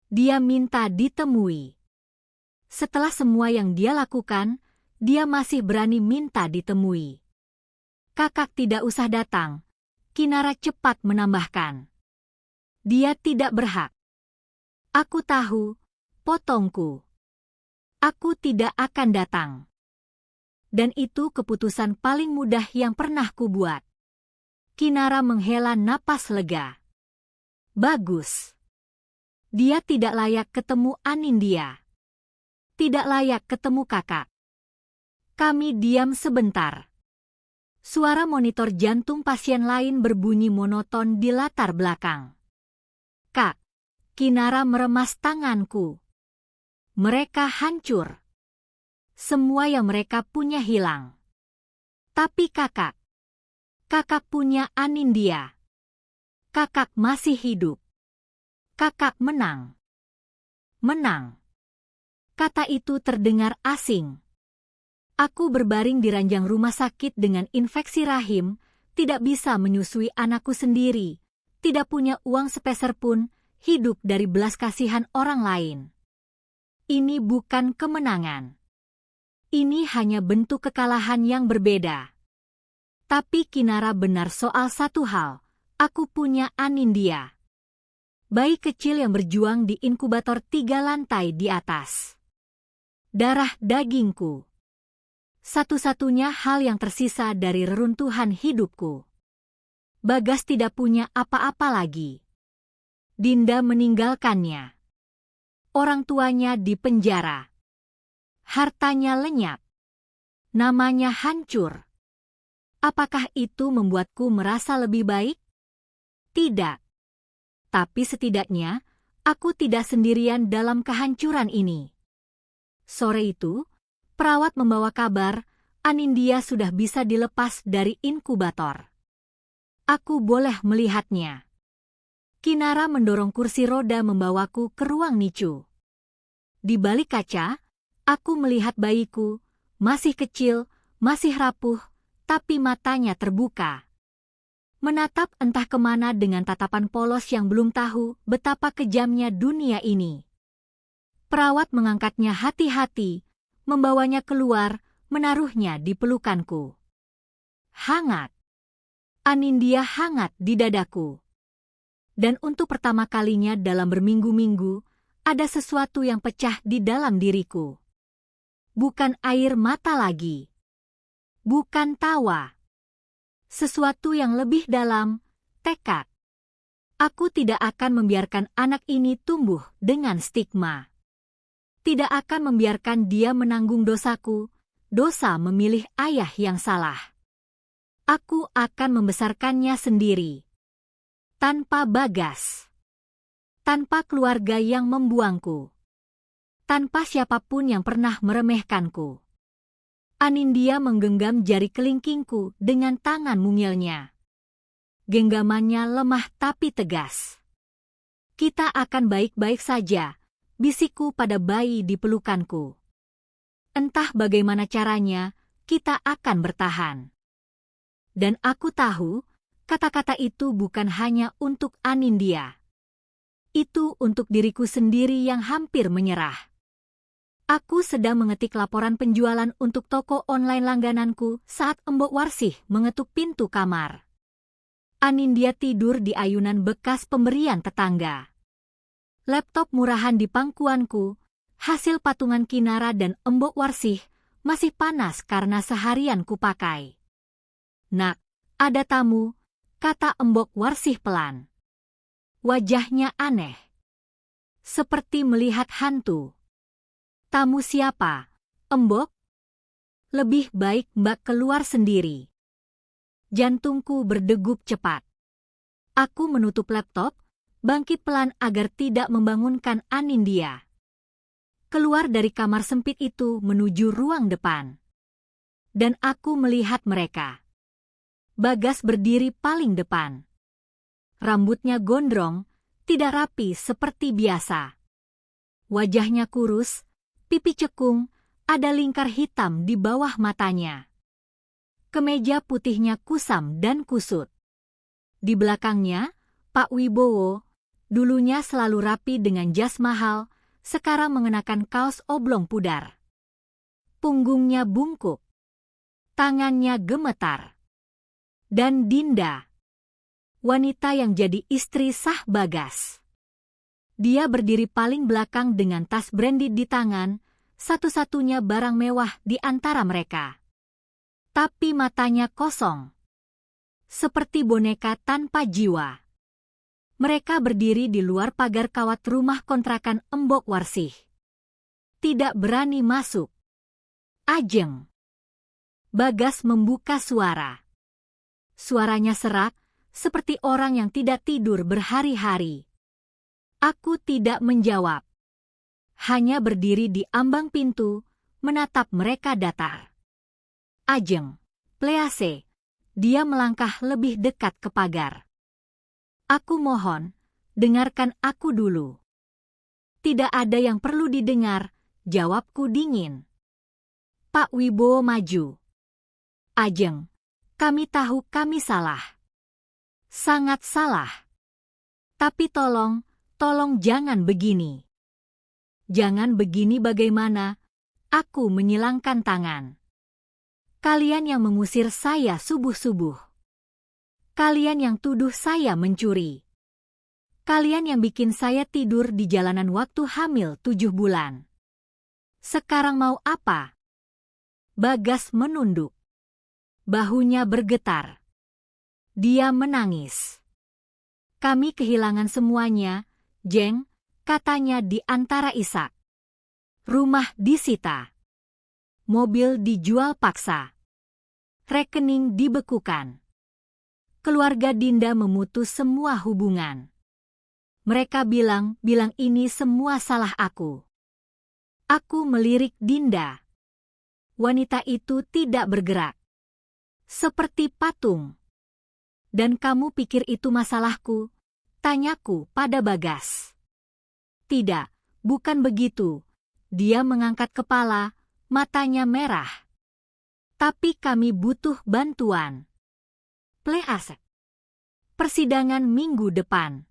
Dia minta ditemui. Setelah semua yang dia lakukan, dia masih berani minta ditemui. Kakak tidak usah datang. Kinara cepat menambahkan. Dia tidak berhak. Aku tahu, potongku. Aku tidak akan datang. Dan itu keputusan paling mudah yang pernah kubuat. Kinara menghela napas lega. Bagus. Dia tidak layak ketemu Anindya. Tidak layak ketemu kakak. Kami diam sebentar. Suara monitor jantung pasien lain berbunyi monoton di latar belakang. Kak, Kinara meremas tanganku. Mereka hancur. Semua yang mereka punya hilang. Tapi kakak punya Anindya. Kakak masih hidup. Kakak menang. Menang. Kata itu terdengar asing. Aku berbaring di ranjang rumah sakit dengan infeksi rahim, tidak bisa menyusui anakku sendiri, tidak punya uang sepeser pun, hidup dari belas kasihan orang lain. Ini bukan kemenangan. Ini hanya bentuk kekalahan yang berbeda. Tapi Kinara benar soal satu hal, aku punya Anindya. Bayi kecil yang berjuang di inkubator 3 lantai di atas. Darah dagingku. Satu-satunya hal yang tersisa dari reruntuhan hidupku. Bagas tidak punya apa-apa lagi. Dinda meninggalkannya. Orang tuanya di penjara. Hartanya lenyap. Namanya hancur. Apakah itu membuatku merasa lebih baik? Tidak. Tapi setidaknya, aku tidak sendirian dalam kehancuran ini. Sore itu, perawat membawa kabar, Anindya sudah bisa dilepas dari inkubator. Aku boleh melihatnya. Kinara mendorong kursi roda membawaku ke ruang NICU. Di balik kaca, aku melihat bayiku, masih kecil, masih rapuh, tapi matanya terbuka. Menatap entah kemana dengan tatapan polos yang belum tahu betapa kejamnya dunia ini. Perawat mengangkatnya hati-hati, membawanya keluar, menaruhnya di pelukanku. Hangat. Anindya hangat di dadaku. Dan untuk pertama kalinya dalam berminggu-minggu, ada sesuatu yang pecah di dalam diriku. Bukan air mata lagi. Bukan tawa. Sesuatu yang lebih dalam, tekad. Aku tidak akan membiarkan anak ini tumbuh dengan stigma. Tidak akan membiarkan dia menanggung dosaku, dosa memilih ayah yang salah. Aku akan membesarkannya sendiri. Tanpa Bagas. Tanpa keluarga yang membuangku. Tanpa siapapun yang pernah meremehkanku. Anindya menggenggam jari kelingkingku dengan tangan mungilnya. Genggamannya lemah tapi tegas. Kita akan baik-baik saja, bisikku pada bayi di pelukanku. Entah bagaimana caranya, kita akan bertahan. Dan aku tahu, kata-kata itu bukan hanya untuk Anindya. Itu untuk diriku sendiri yang hampir menyerah. Aku sedang mengetik laporan penjualan untuk toko online langgananku saat Embok Warsih mengetuk pintu kamar. Anindya tidur di ayunan bekas pemberian tetangga. Laptop murahan di pangkuanku, hasil patungan Kinara dan Embok Warsih, masih panas karena seharian kupakai. "Nak, ada tamu," kata Embok Warsih pelan. Wajahnya aneh. Seperti melihat hantu. "Tamu siapa, Embok?" "Lebih baik Mbak keluar sendiri." Jantungku berdegup cepat. Aku menutup laptop, bangkit pelan agar tidak membangunkan Anindya. Keluar dari kamar sempit itu menuju ruang depan. Dan aku melihat mereka. Bagas berdiri paling depan. Rambutnya gondrong, tidak rapi seperti biasa. Wajahnya kurus, pipi cekung, ada lingkar hitam di bawah matanya. Kemeja putihnya kusam dan kusut. Di belakangnya, Pak Wibowo, dulunya selalu rapi dengan jas mahal, sekarang mengenakan kaos oblong pudar. Punggungnya bungkuk. Tangannya gemetar. Dan Dinda, wanita yang jadi istri sah Bagas. Dia berdiri paling belakang dengan tas branded di tangan, satu-satunya barang mewah di antara mereka. Tapi matanya kosong. Seperti boneka tanpa jiwa. Mereka berdiri di luar pagar kawat rumah kontrakan Embok Warsih. Tidak berani masuk. "Ajeng." Bagas membuka suara. Suaranya serak, seperti orang yang tidak tidur berhari-hari. Aku tidak menjawab. Hanya berdiri di ambang pintu, menatap mereka datar. "Ajeng, please." Dia melangkah lebih dekat ke pagar. "Aku mohon, dengarkan aku dulu." "Tidak ada yang perlu didengar," jawabku dingin. Pak Wibowo maju. "Ajeng, kami tahu kami salah. Sangat salah. Tapi tolong jangan begini." "Jangan begini bagaimana?" Aku menyilangkan tangan. "Kalian yang mengusir saya subuh-subuh. Kalian yang tuduh saya mencuri. Kalian yang bikin saya tidur di jalanan waktu hamil 7 bulan. Sekarang mau apa?" Bagas menunduk. Bahunya bergetar. Dia menangis. "Kami kehilangan semuanya, Jeng," katanya di antara isak. "Rumah disita. Mobil dijual paksa. Rekening dibekukan. Keluarga Dinda memutus semua hubungan. Mereka bilang ini semua salah aku." Aku melirik Dinda. Wanita itu tidak bergerak. Seperti patung. "Dan kamu pikir itu masalahku?" tanyaku pada Bagas. "Tidak, bukan begitu." Dia mengangkat kepala, matanya merah. "Tapi kami butuh bantuan. Please. Persidangan minggu depan.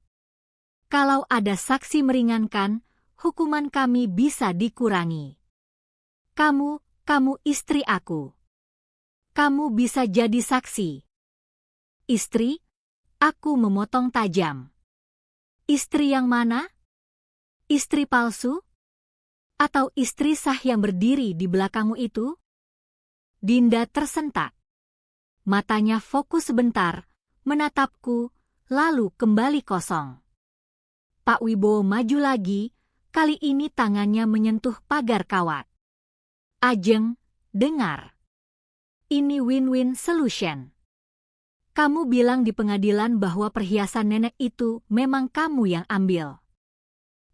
Kalau ada saksi meringankan, hukuman kami bisa dikurangi. Kamu istri aku. Kamu bisa jadi saksi." "Istri?" Aku memotong tajam. "Istri yang mana? Istri palsu? Atau istri sah yang berdiri di belakangmu itu?" Dinda tersentak. Matanya fokus sebentar, menatapku, lalu kembali kosong. Pak Wibowo maju lagi, kali ini tangannya menyentuh pagar kawat. "Ajeng, dengar. Ini win-win solution. Kamu bilang di pengadilan bahwa perhiasan nenek itu memang kamu yang ambil.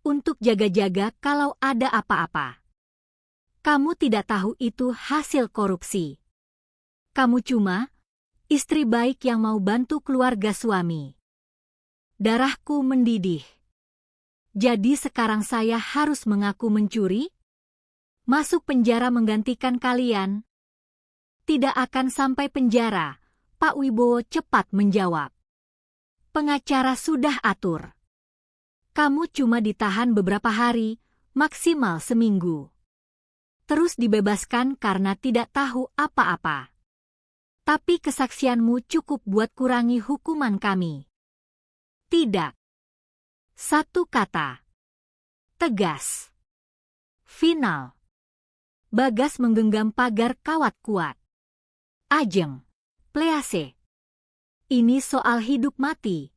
Untuk jaga-jaga kalau ada apa-apa. Kamu tidak tahu itu hasil korupsi. Kamu cuma istri baik yang mau bantu keluarga suami." Darahku mendidih. Jadi sekarang saya harus mengaku mencuri? Masuk penjara menggantikan kalian? Tidak akan sampai penjara, Pak Wibowo cepat menjawab. Pengacara sudah atur. Kamu cuma ditahan beberapa hari, maksimal seminggu. Terus dibebaskan karena tidak tahu apa-apa. Tapi kesaksianmu cukup buat kurangi hukuman kami. Tidak. Satu kata. Tegas. Final. Bagas menggenggam pagar kawat kuat. Ajeng. Please. Ini soal hidup mati.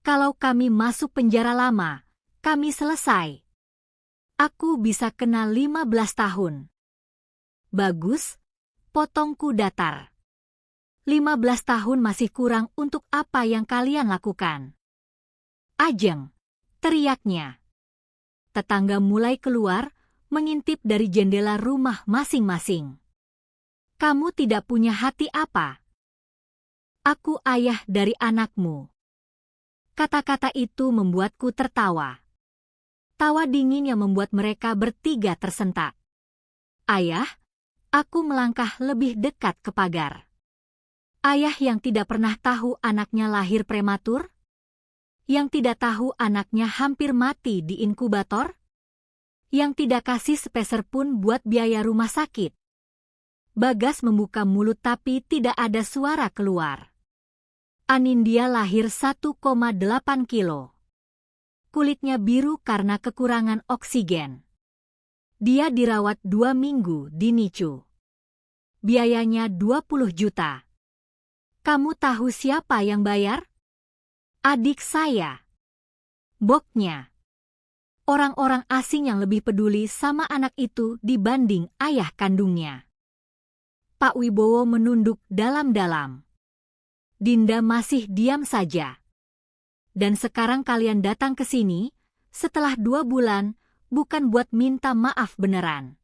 Kalau kami masuk penjara lama, kami selesai. Aku bisa kena 15 tahun. Bagus, potongku datar. 15 tahun masih kurang untuk apa yang kalian lakukan. Ajeng, teriaknya. Tetangga mulai keluar, mengintip dari jendela rumah masing-masing. Kamu tidak punya hati apa? Aku ayah dari anakmu. Kata-kata itu membuatku tertawa. Tawa dingin yang membuat mereka bertiga tersentak. Ayah, aku melangkah lebih dekat ke pagar. Ayah yang tidak pernah tahu anaknya lahir prematur? Yang tidak tahu anaknya hampir mati di inkubator? Yang tidak kasih sepeser pun buat biaya rumah sakit? Bagas membuka mulut tapi tidak ada suara keluar. Anindya lahir 1,8 kilo. Kulitnya biru karena kekurangan oksigen. Dia dirawat 2 minggu di NICU. Biayanya 20 juta. Kamu tahu siapa yang bayar? Adik saya. Boknya. Orang-orang asing yang lebih peduli sama anak itu dibanding ayah kandungnya. Pak Wibowo menunduk dalam-dalam. Dinda masih diam saja. Dan sekarang kalian datang ke sini, setelah 2 bulan, bukan buat minta maaf beneran.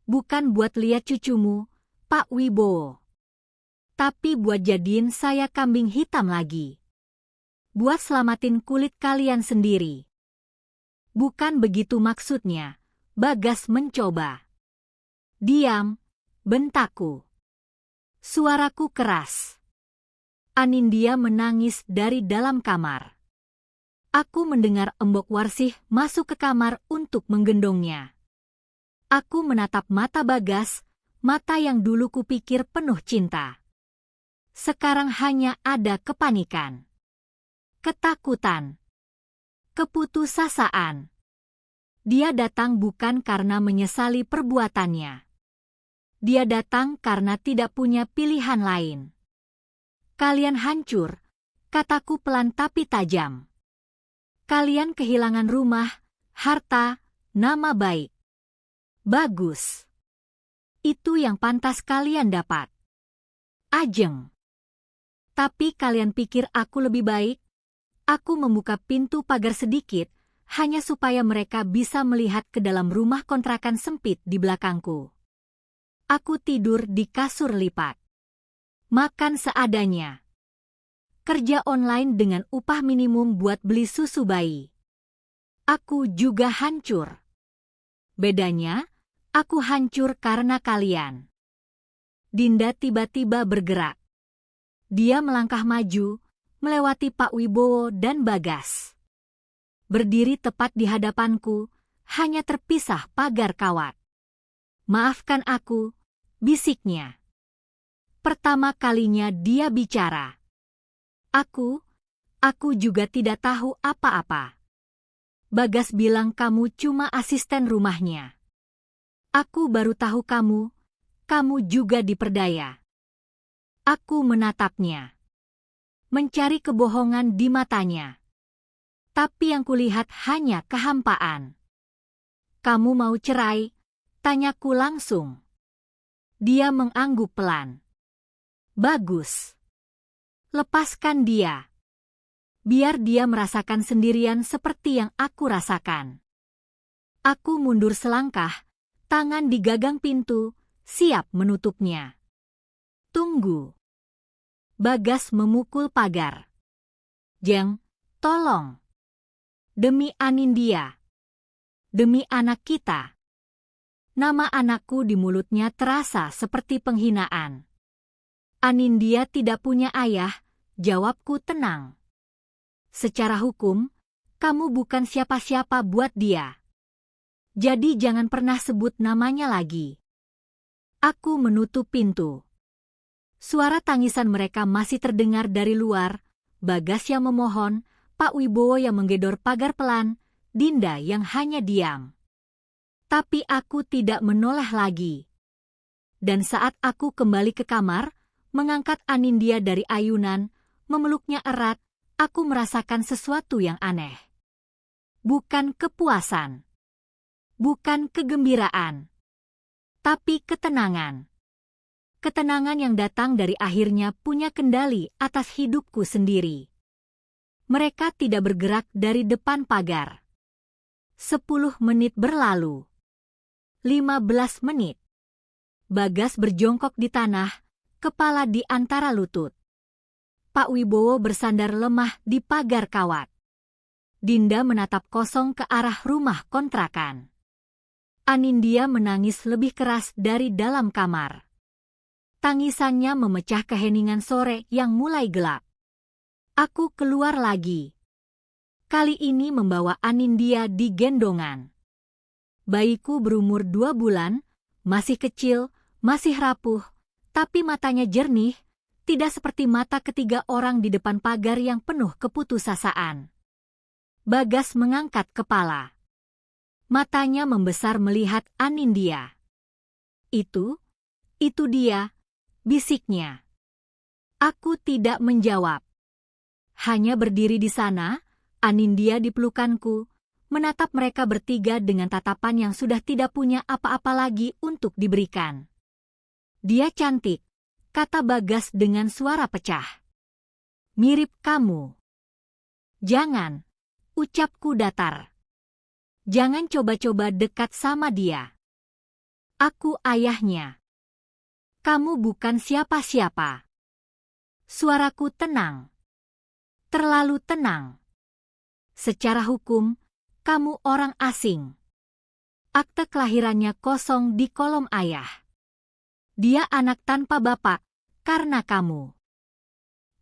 Bukan buat lihat cucumu, Pak Wibowo. Tapi buat jadiin saya kambing hitam lagi. Buat selamatin kulit kalian sendiri. Bukan begitu maksudnya, Bagas mencoba. Diam, bentakku. Suaraku keras. Anindya menangis dari dalam kamar. Aku mendengar Embok Warsih masuk ke kamar untuk menggendongnya. Aku menatap mata Bagas, mata yang dulu kupikir penuh cinta. Sekarang hanya ada kepanikan. Ketakutan. Keputusasaan. Dia datang bukan karena menyesali perbuatannya. Dia datang karena tidak punya pilihan lain. Kalian hancur, kataku pelan tapi tajam. Kalian kehilangan rumah, harta, nama baik. Bagus. Itu yang pantas kalian dapat. Ajeng. Tapi kalian pikir aku lebih baik? Aku membuka pintu pagar sedikit, hanya supaya mereka bisa melihat ke dalam rumah kontrakan sempit di belakangku. Aku tidur di kasur lipat. Makan seadanya. Kerja online dengan upah minimum buat beli susu bayi. Aku juga hancur. Bedanya, aku hancur karena kalian. Dinda tiba-tiba bergerak. Dia melangkah maju, melewati Pak Wibowo dan Bagas. Berdiri tepat di hadapanku, hanya terpisah pagar kawat. Maafkan aku, bisiknya. Pertama kalinya dia bicara. Aku juga tidak tahu apa-apa. Bagas bilang kamu cuma asisten rumahnya. Aku baru tahu kamu juga diperdaya. Aku menatapnya. Mencari kebohongan di matanya. Tapi yang kulihat hanya kehampaan. Kamu mau cerai? Tanyaku langsung. Dia mengangguk pelan. Bagus. Lepaskan dia. Biar dia merasakan sendirian seperti yang aku rasakan. Aku mundur selangkah, tangan di gagang pintu, siap menutupnya. Tunggu. Bagas memukul pagar. Jeng, tolong. Demi Anindya. Demi anak kita. Nama anakku di mulutnya terasa seperti penghinaan. Anindya tidak punya ayah, jawabku tenang. Secara hukum, kamu bukan siapa-siapa buat dia. Jadi jangan pernah sebut namanya lagi. Aku menutup pintu. Suara tangisan mereka masih terdengar dari luar, Bagas yang memohon, Pak Wibowo yang menggedor pagar pelan, Dinda yang hanya diam. Tapi aku tidak menoleh lagi. Dan saat aku kembali ke kamar, mengangkat Anindya dari ayunan, memeluknya erat, aku merasakan sesuatu yang aneh. Bukan kepuasan. Bukan kegembiraan. Tapi ketenangan. Ketenangan yang datang dari akhirnya punya kendali atas hidupku sendiri. Mereka tidak bergerak dari depan pagar. 10 menit berlalu. 15 menit. Bagas berjongkok di tanah, kepala di antara lutut. Pak Wibowo bersandar lemah di pagar kawat. Dinda menatap kosong ke arah rumah kontrakan. Anindya menangis lebih keras dari dalam kamar. Tangisannya memecah keheningan sore yang mulai gelap. Aku keluar lagi. Kali ini membawa Anindya di gendongan. Bayiku berumur 2 bulan, masih kecil, masih rapuh, tapi matanya jernih, tidak seperti mata ketiga orang di depan pagar yang penuh keputusasaan. Bagas mengangkat kepala. Matanya membesar melihat Anindya. Itu dia, bisiknya. Aku tidak menjawab. Hanya berdiri di sana, Anindya di pelukanku, menatap mereka bertiga dengan tatapan yang sudah tidak punya apa-apa lagi untuk diberikan. Dia cantik, kata Bagas dengan suara pecah. Mirip kamu. Jangan, ucapku datar. Jangan coba-coba dekat sama dia. Aku ayahnya. Kamu bukan siapa-siapa. Suaraku tenang. Terlalu tenang. Secara hukum, kamu orang asing. Akte kelahirannya kosong di kolom ayah. Dia anak tanpa bapak, karena kamu.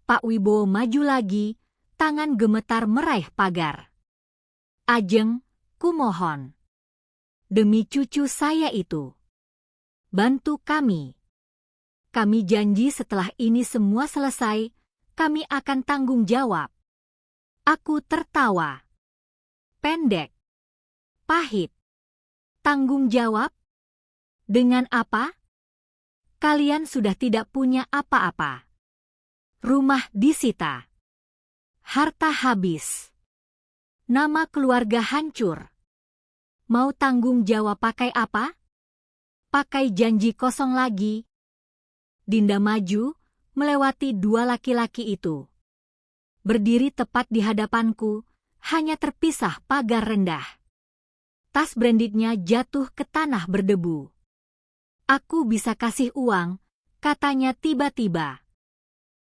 Pak Wibowo maju lagi, tangan gemetar meraih pagar. Ajeng, kumohon. Demi cucu saya itu. Bantu kami. Kami janji setelah ini semua selesai, kami akan tanggung jawab. Aku tertawa. Pendek. Pahit. Tanggung jawab? Dengan apa? Kalian sudah tidak punya apa-apa. Rumah disita. Harta habis. Nama keluarga hancur. Mau tanggung jawab pakai apa? Pakai janji kosong lagi. Dinda maju, melewati 2 laki-laki itu. Berdiri tepat di hadapanku, hanya terpisah pagar rendah. Tas brandednya jatuh ke tanah berdebu. Aku bisa kasih uang, katanya tiba-tiba.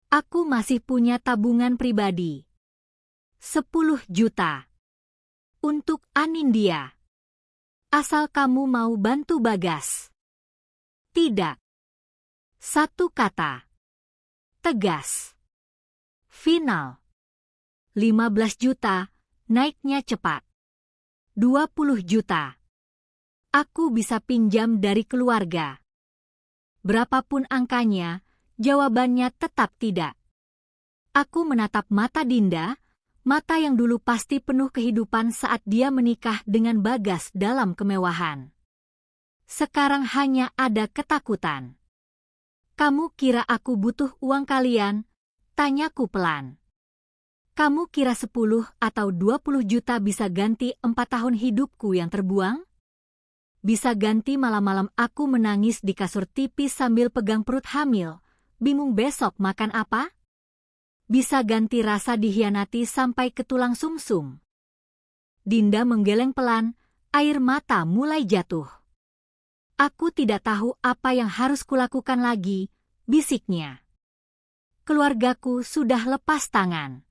Aku masih punya tabungan pribadi. 10 juta. Untuk Anindya. Asal kamu mau bantu Bagas. Tidak. Satu kata. Tegas. Final. 15 juta, naiknya cepat. 20 juta. Aku bisa pinjam dari keluarga. Berapapun angkanya, jawabannya tetap tidak. Aku menatap mata Dinda, mata yang dulu pasti penuh kehidupan saat dia menikah dengan Bagas dalam kemewahan. Sekarang hanya ada ketakutan. Kamu kira aku butuh uang kalian? Tanyaku pelan. Kamu kira 10 atau 20 juta bisa ganti 4 tahun hidupku yang terbuang? Bisa ganti malam-malam aku menangis di kasur tipis sambil pegang perut hamil, bingung besok makan apa? Bisa ganti rasa dikhianati sampai ke tulang sumsum. Dinda menggeleng pelan, air mata mulai jatuh. Aku tidak tahu apa yang harus kulakukan lagi, bisiknya. Keluargaku sudah lepas tangan.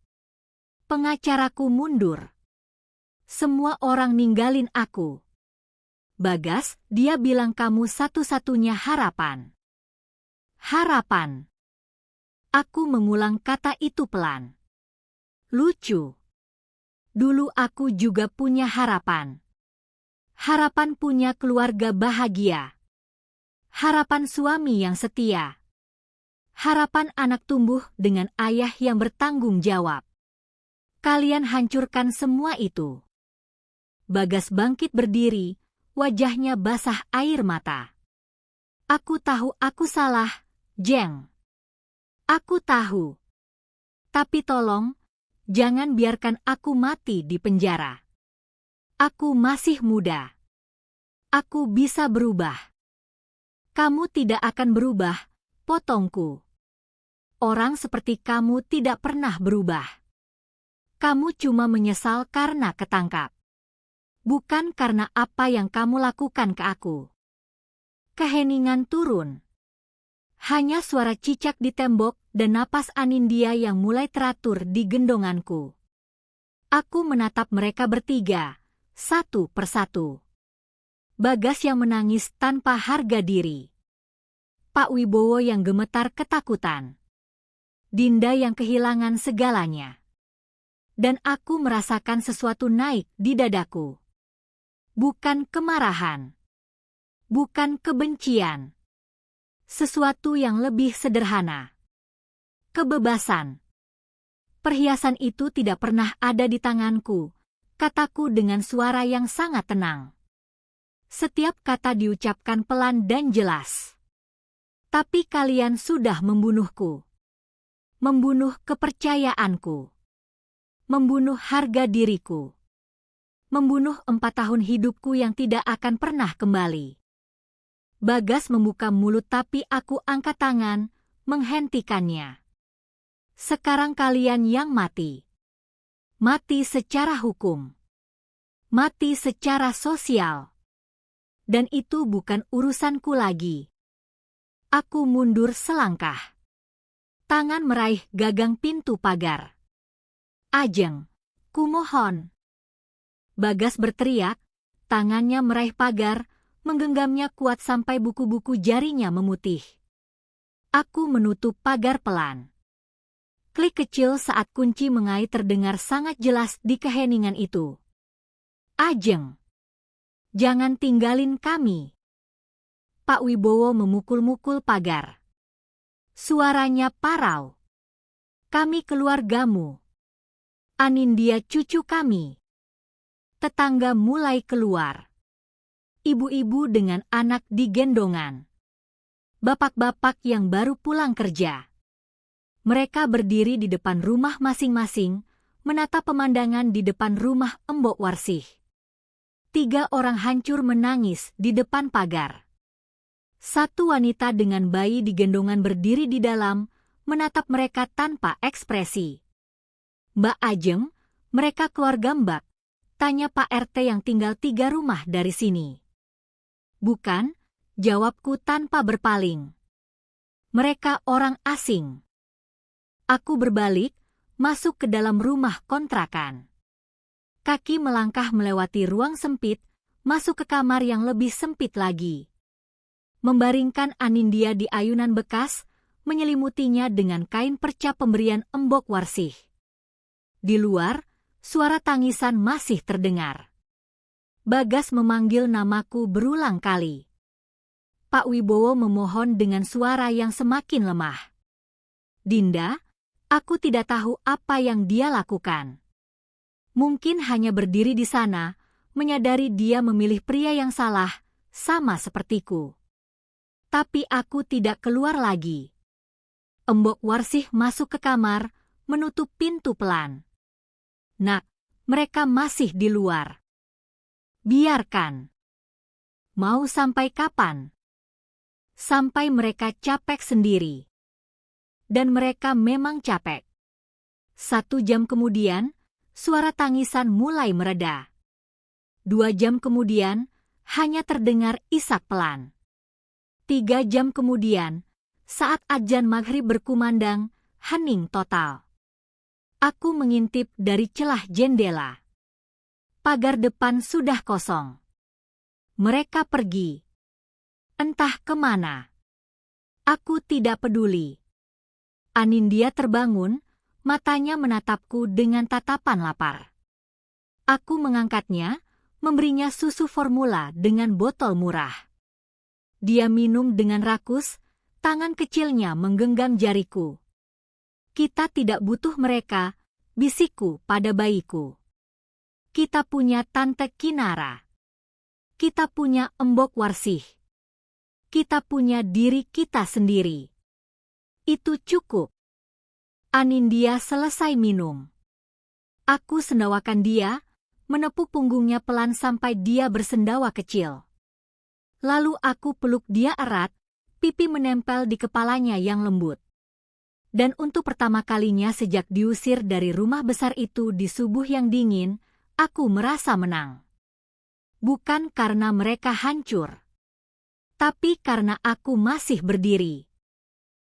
Pengacaraku mundur. Semua orang ninggalin aku. Bagas, dia bilang kamu satu-satunya harapan. Harapan. Aku mengulang kata itu pelan. Lucu. Dulu aku juga punya harapan. Harapan punya keluarga bahagia. Harapan suami yang setia. Harapan anak tumbuh dengan ayah yang bertanggung jawab. Kalian hancurkan semua itu. Bagas bangkit berdiri, wajahnya basah air mata. Aku tahu aku salah, Jeng. Aku tahu. Tapi tolong, jangan biarkan aku mati di penjara. Aku masih muda. Aku bisa berubah. Kamu tidak akan berubah, potongku. Orang seperti kamu tidak pernah berubah. Kamu cuma menyesal karena ketangkap. Bukan karena apa yang kamu lakukan ke aku. Keheningan turun. Hanya suara cicak di tembok dan napas Anindya yang mulai teratur di gendonganku. Aku menatap mereka bertiga, satu persatu. Bagas yang menangis tanpa harga diri. Pak Wibowo yang gemetar ketakutan. Dinda yang kehilangan segalanya. Dan aku merasakan sesuatu naik di dadaku. Bukan kemarahan. Bukan kebencian. Sesuatu yang lebih sederhana. Kebebasan. Perhiasan itu tidak pernah ada di tanganku, kataku dengan suara yang sangat tenang. Setiap kata diucapkan pelan dan jelas. Tapi kalian sudah membunuhku. Membunuh kepercayaanku. Membunuh harga diriku. Membunuh 4 tahun hidupku yang tidak akan pernah kembali. Bagas membuka mulut tapi aku angkat tangan, menghentikannya. Sekarang kalian yang mati. Mati secara hukum. Mati secara sosial. Dan itu bukan urusanku lagi. Aku mundur selangkah. Tangan meraih gagang pintu pagar. Ajeng, kumohon. Bagas berteriak, tangannya meraih pagar, menggenggamnya kuat sampai buku-buku jarinya memutih. Aku menutup pagar pelan. Klik kecil saat kunci mengait terdengar sangat jelas di keheningan itu. Ajeng. Jangan tinggalin kami. Pak Wibowo memukul-mukul pagar. Suaranya parau. Kami keluargamu. Anindya cucu kami. Tetangga mulai keluar. Ibu-ibu dengan anak di gendongan. Bapak-bapak yang baru pulang kerja. Mereka berdiri di depan rumah masing-masing, menatap pemandangan di depan rumah Embok Warsih. 3 orang hancur menangis di depan pagar. 1 wanita dengan bayi di gendongan berdiri di dalam, menatap mereka tanpa ekspresi. Mbak Ajeng, mereka keluarga Mbak, tanya Pak RT yang tinggal 3 rumah dari sini. Bukan, jawabku tanpa berpaling. Mereka orang asing. Aku berbalik, masuk ke dalam rumah kontrakan. Kaki melangkah melewati ruang sempit, masuk ke kamar yang lebih sempit lagi. Membaringkan Anindya di ayunan bekas, menyelimutinya dengan kain perca pemberian Embok Warsih. Di luar, suara tangisan masih terdengar. Bagas memanggil namaku berulang kali. Pak Wibowo memohon dengan suara yang semakin lemah. Dinda, aku tidak tahu apa yang dia lakukan. Mungkin hanya berdiri di sana, menyadari dia memilih pria yang salah, sama sepertiku. Tapi aku tidak keluar lagi. Embok Warsih masuk ke kamar, menutup pintu pelan. Nak, mereka masih di luar. Biarkan. Mau sampai kapan? Sampai mereka capek sendiri. Dan mereka memang capek. 1 jam kemudian, suara tangisan mulai mereda. 2 jam kemudian, hanya terdengar isak pelan. 3 jam kemudian, saat adzan maghrib berkumandang, hening total. Aku mengintip dari celah jendela. Pagar depan sudah kosong. mereka pergi. Entah kemana. Aku tidak peduli. Anindya terbangun, matanya menatapku dengan tatapan lapar. Aku mengangkatnya, memberinya susu formula dengan botol murah. Dia minum dengan rakus, tangan kecilnya menggenggam jariku. Kita tidak butuh mereka, bisikku pada bayiku. Kita punya Tante Kinara. Kita punya Embok Warsih. Kita punya diri kita sendiri. Itu cukup. Anindya selesai minum. Aku sendawakan dia, menepuk punggungnya pelan sampai dia bersendawa kecil. Lalu aku peluk dia erat, pipi menempel di kepalanya yang lembut. Dan untuk pertama kalinya sejak diusir dari rumah besar itu di subuh yang dingin, aku merasa menang. Bukan karena mereka hancur, tapi karena aku masih berdiri.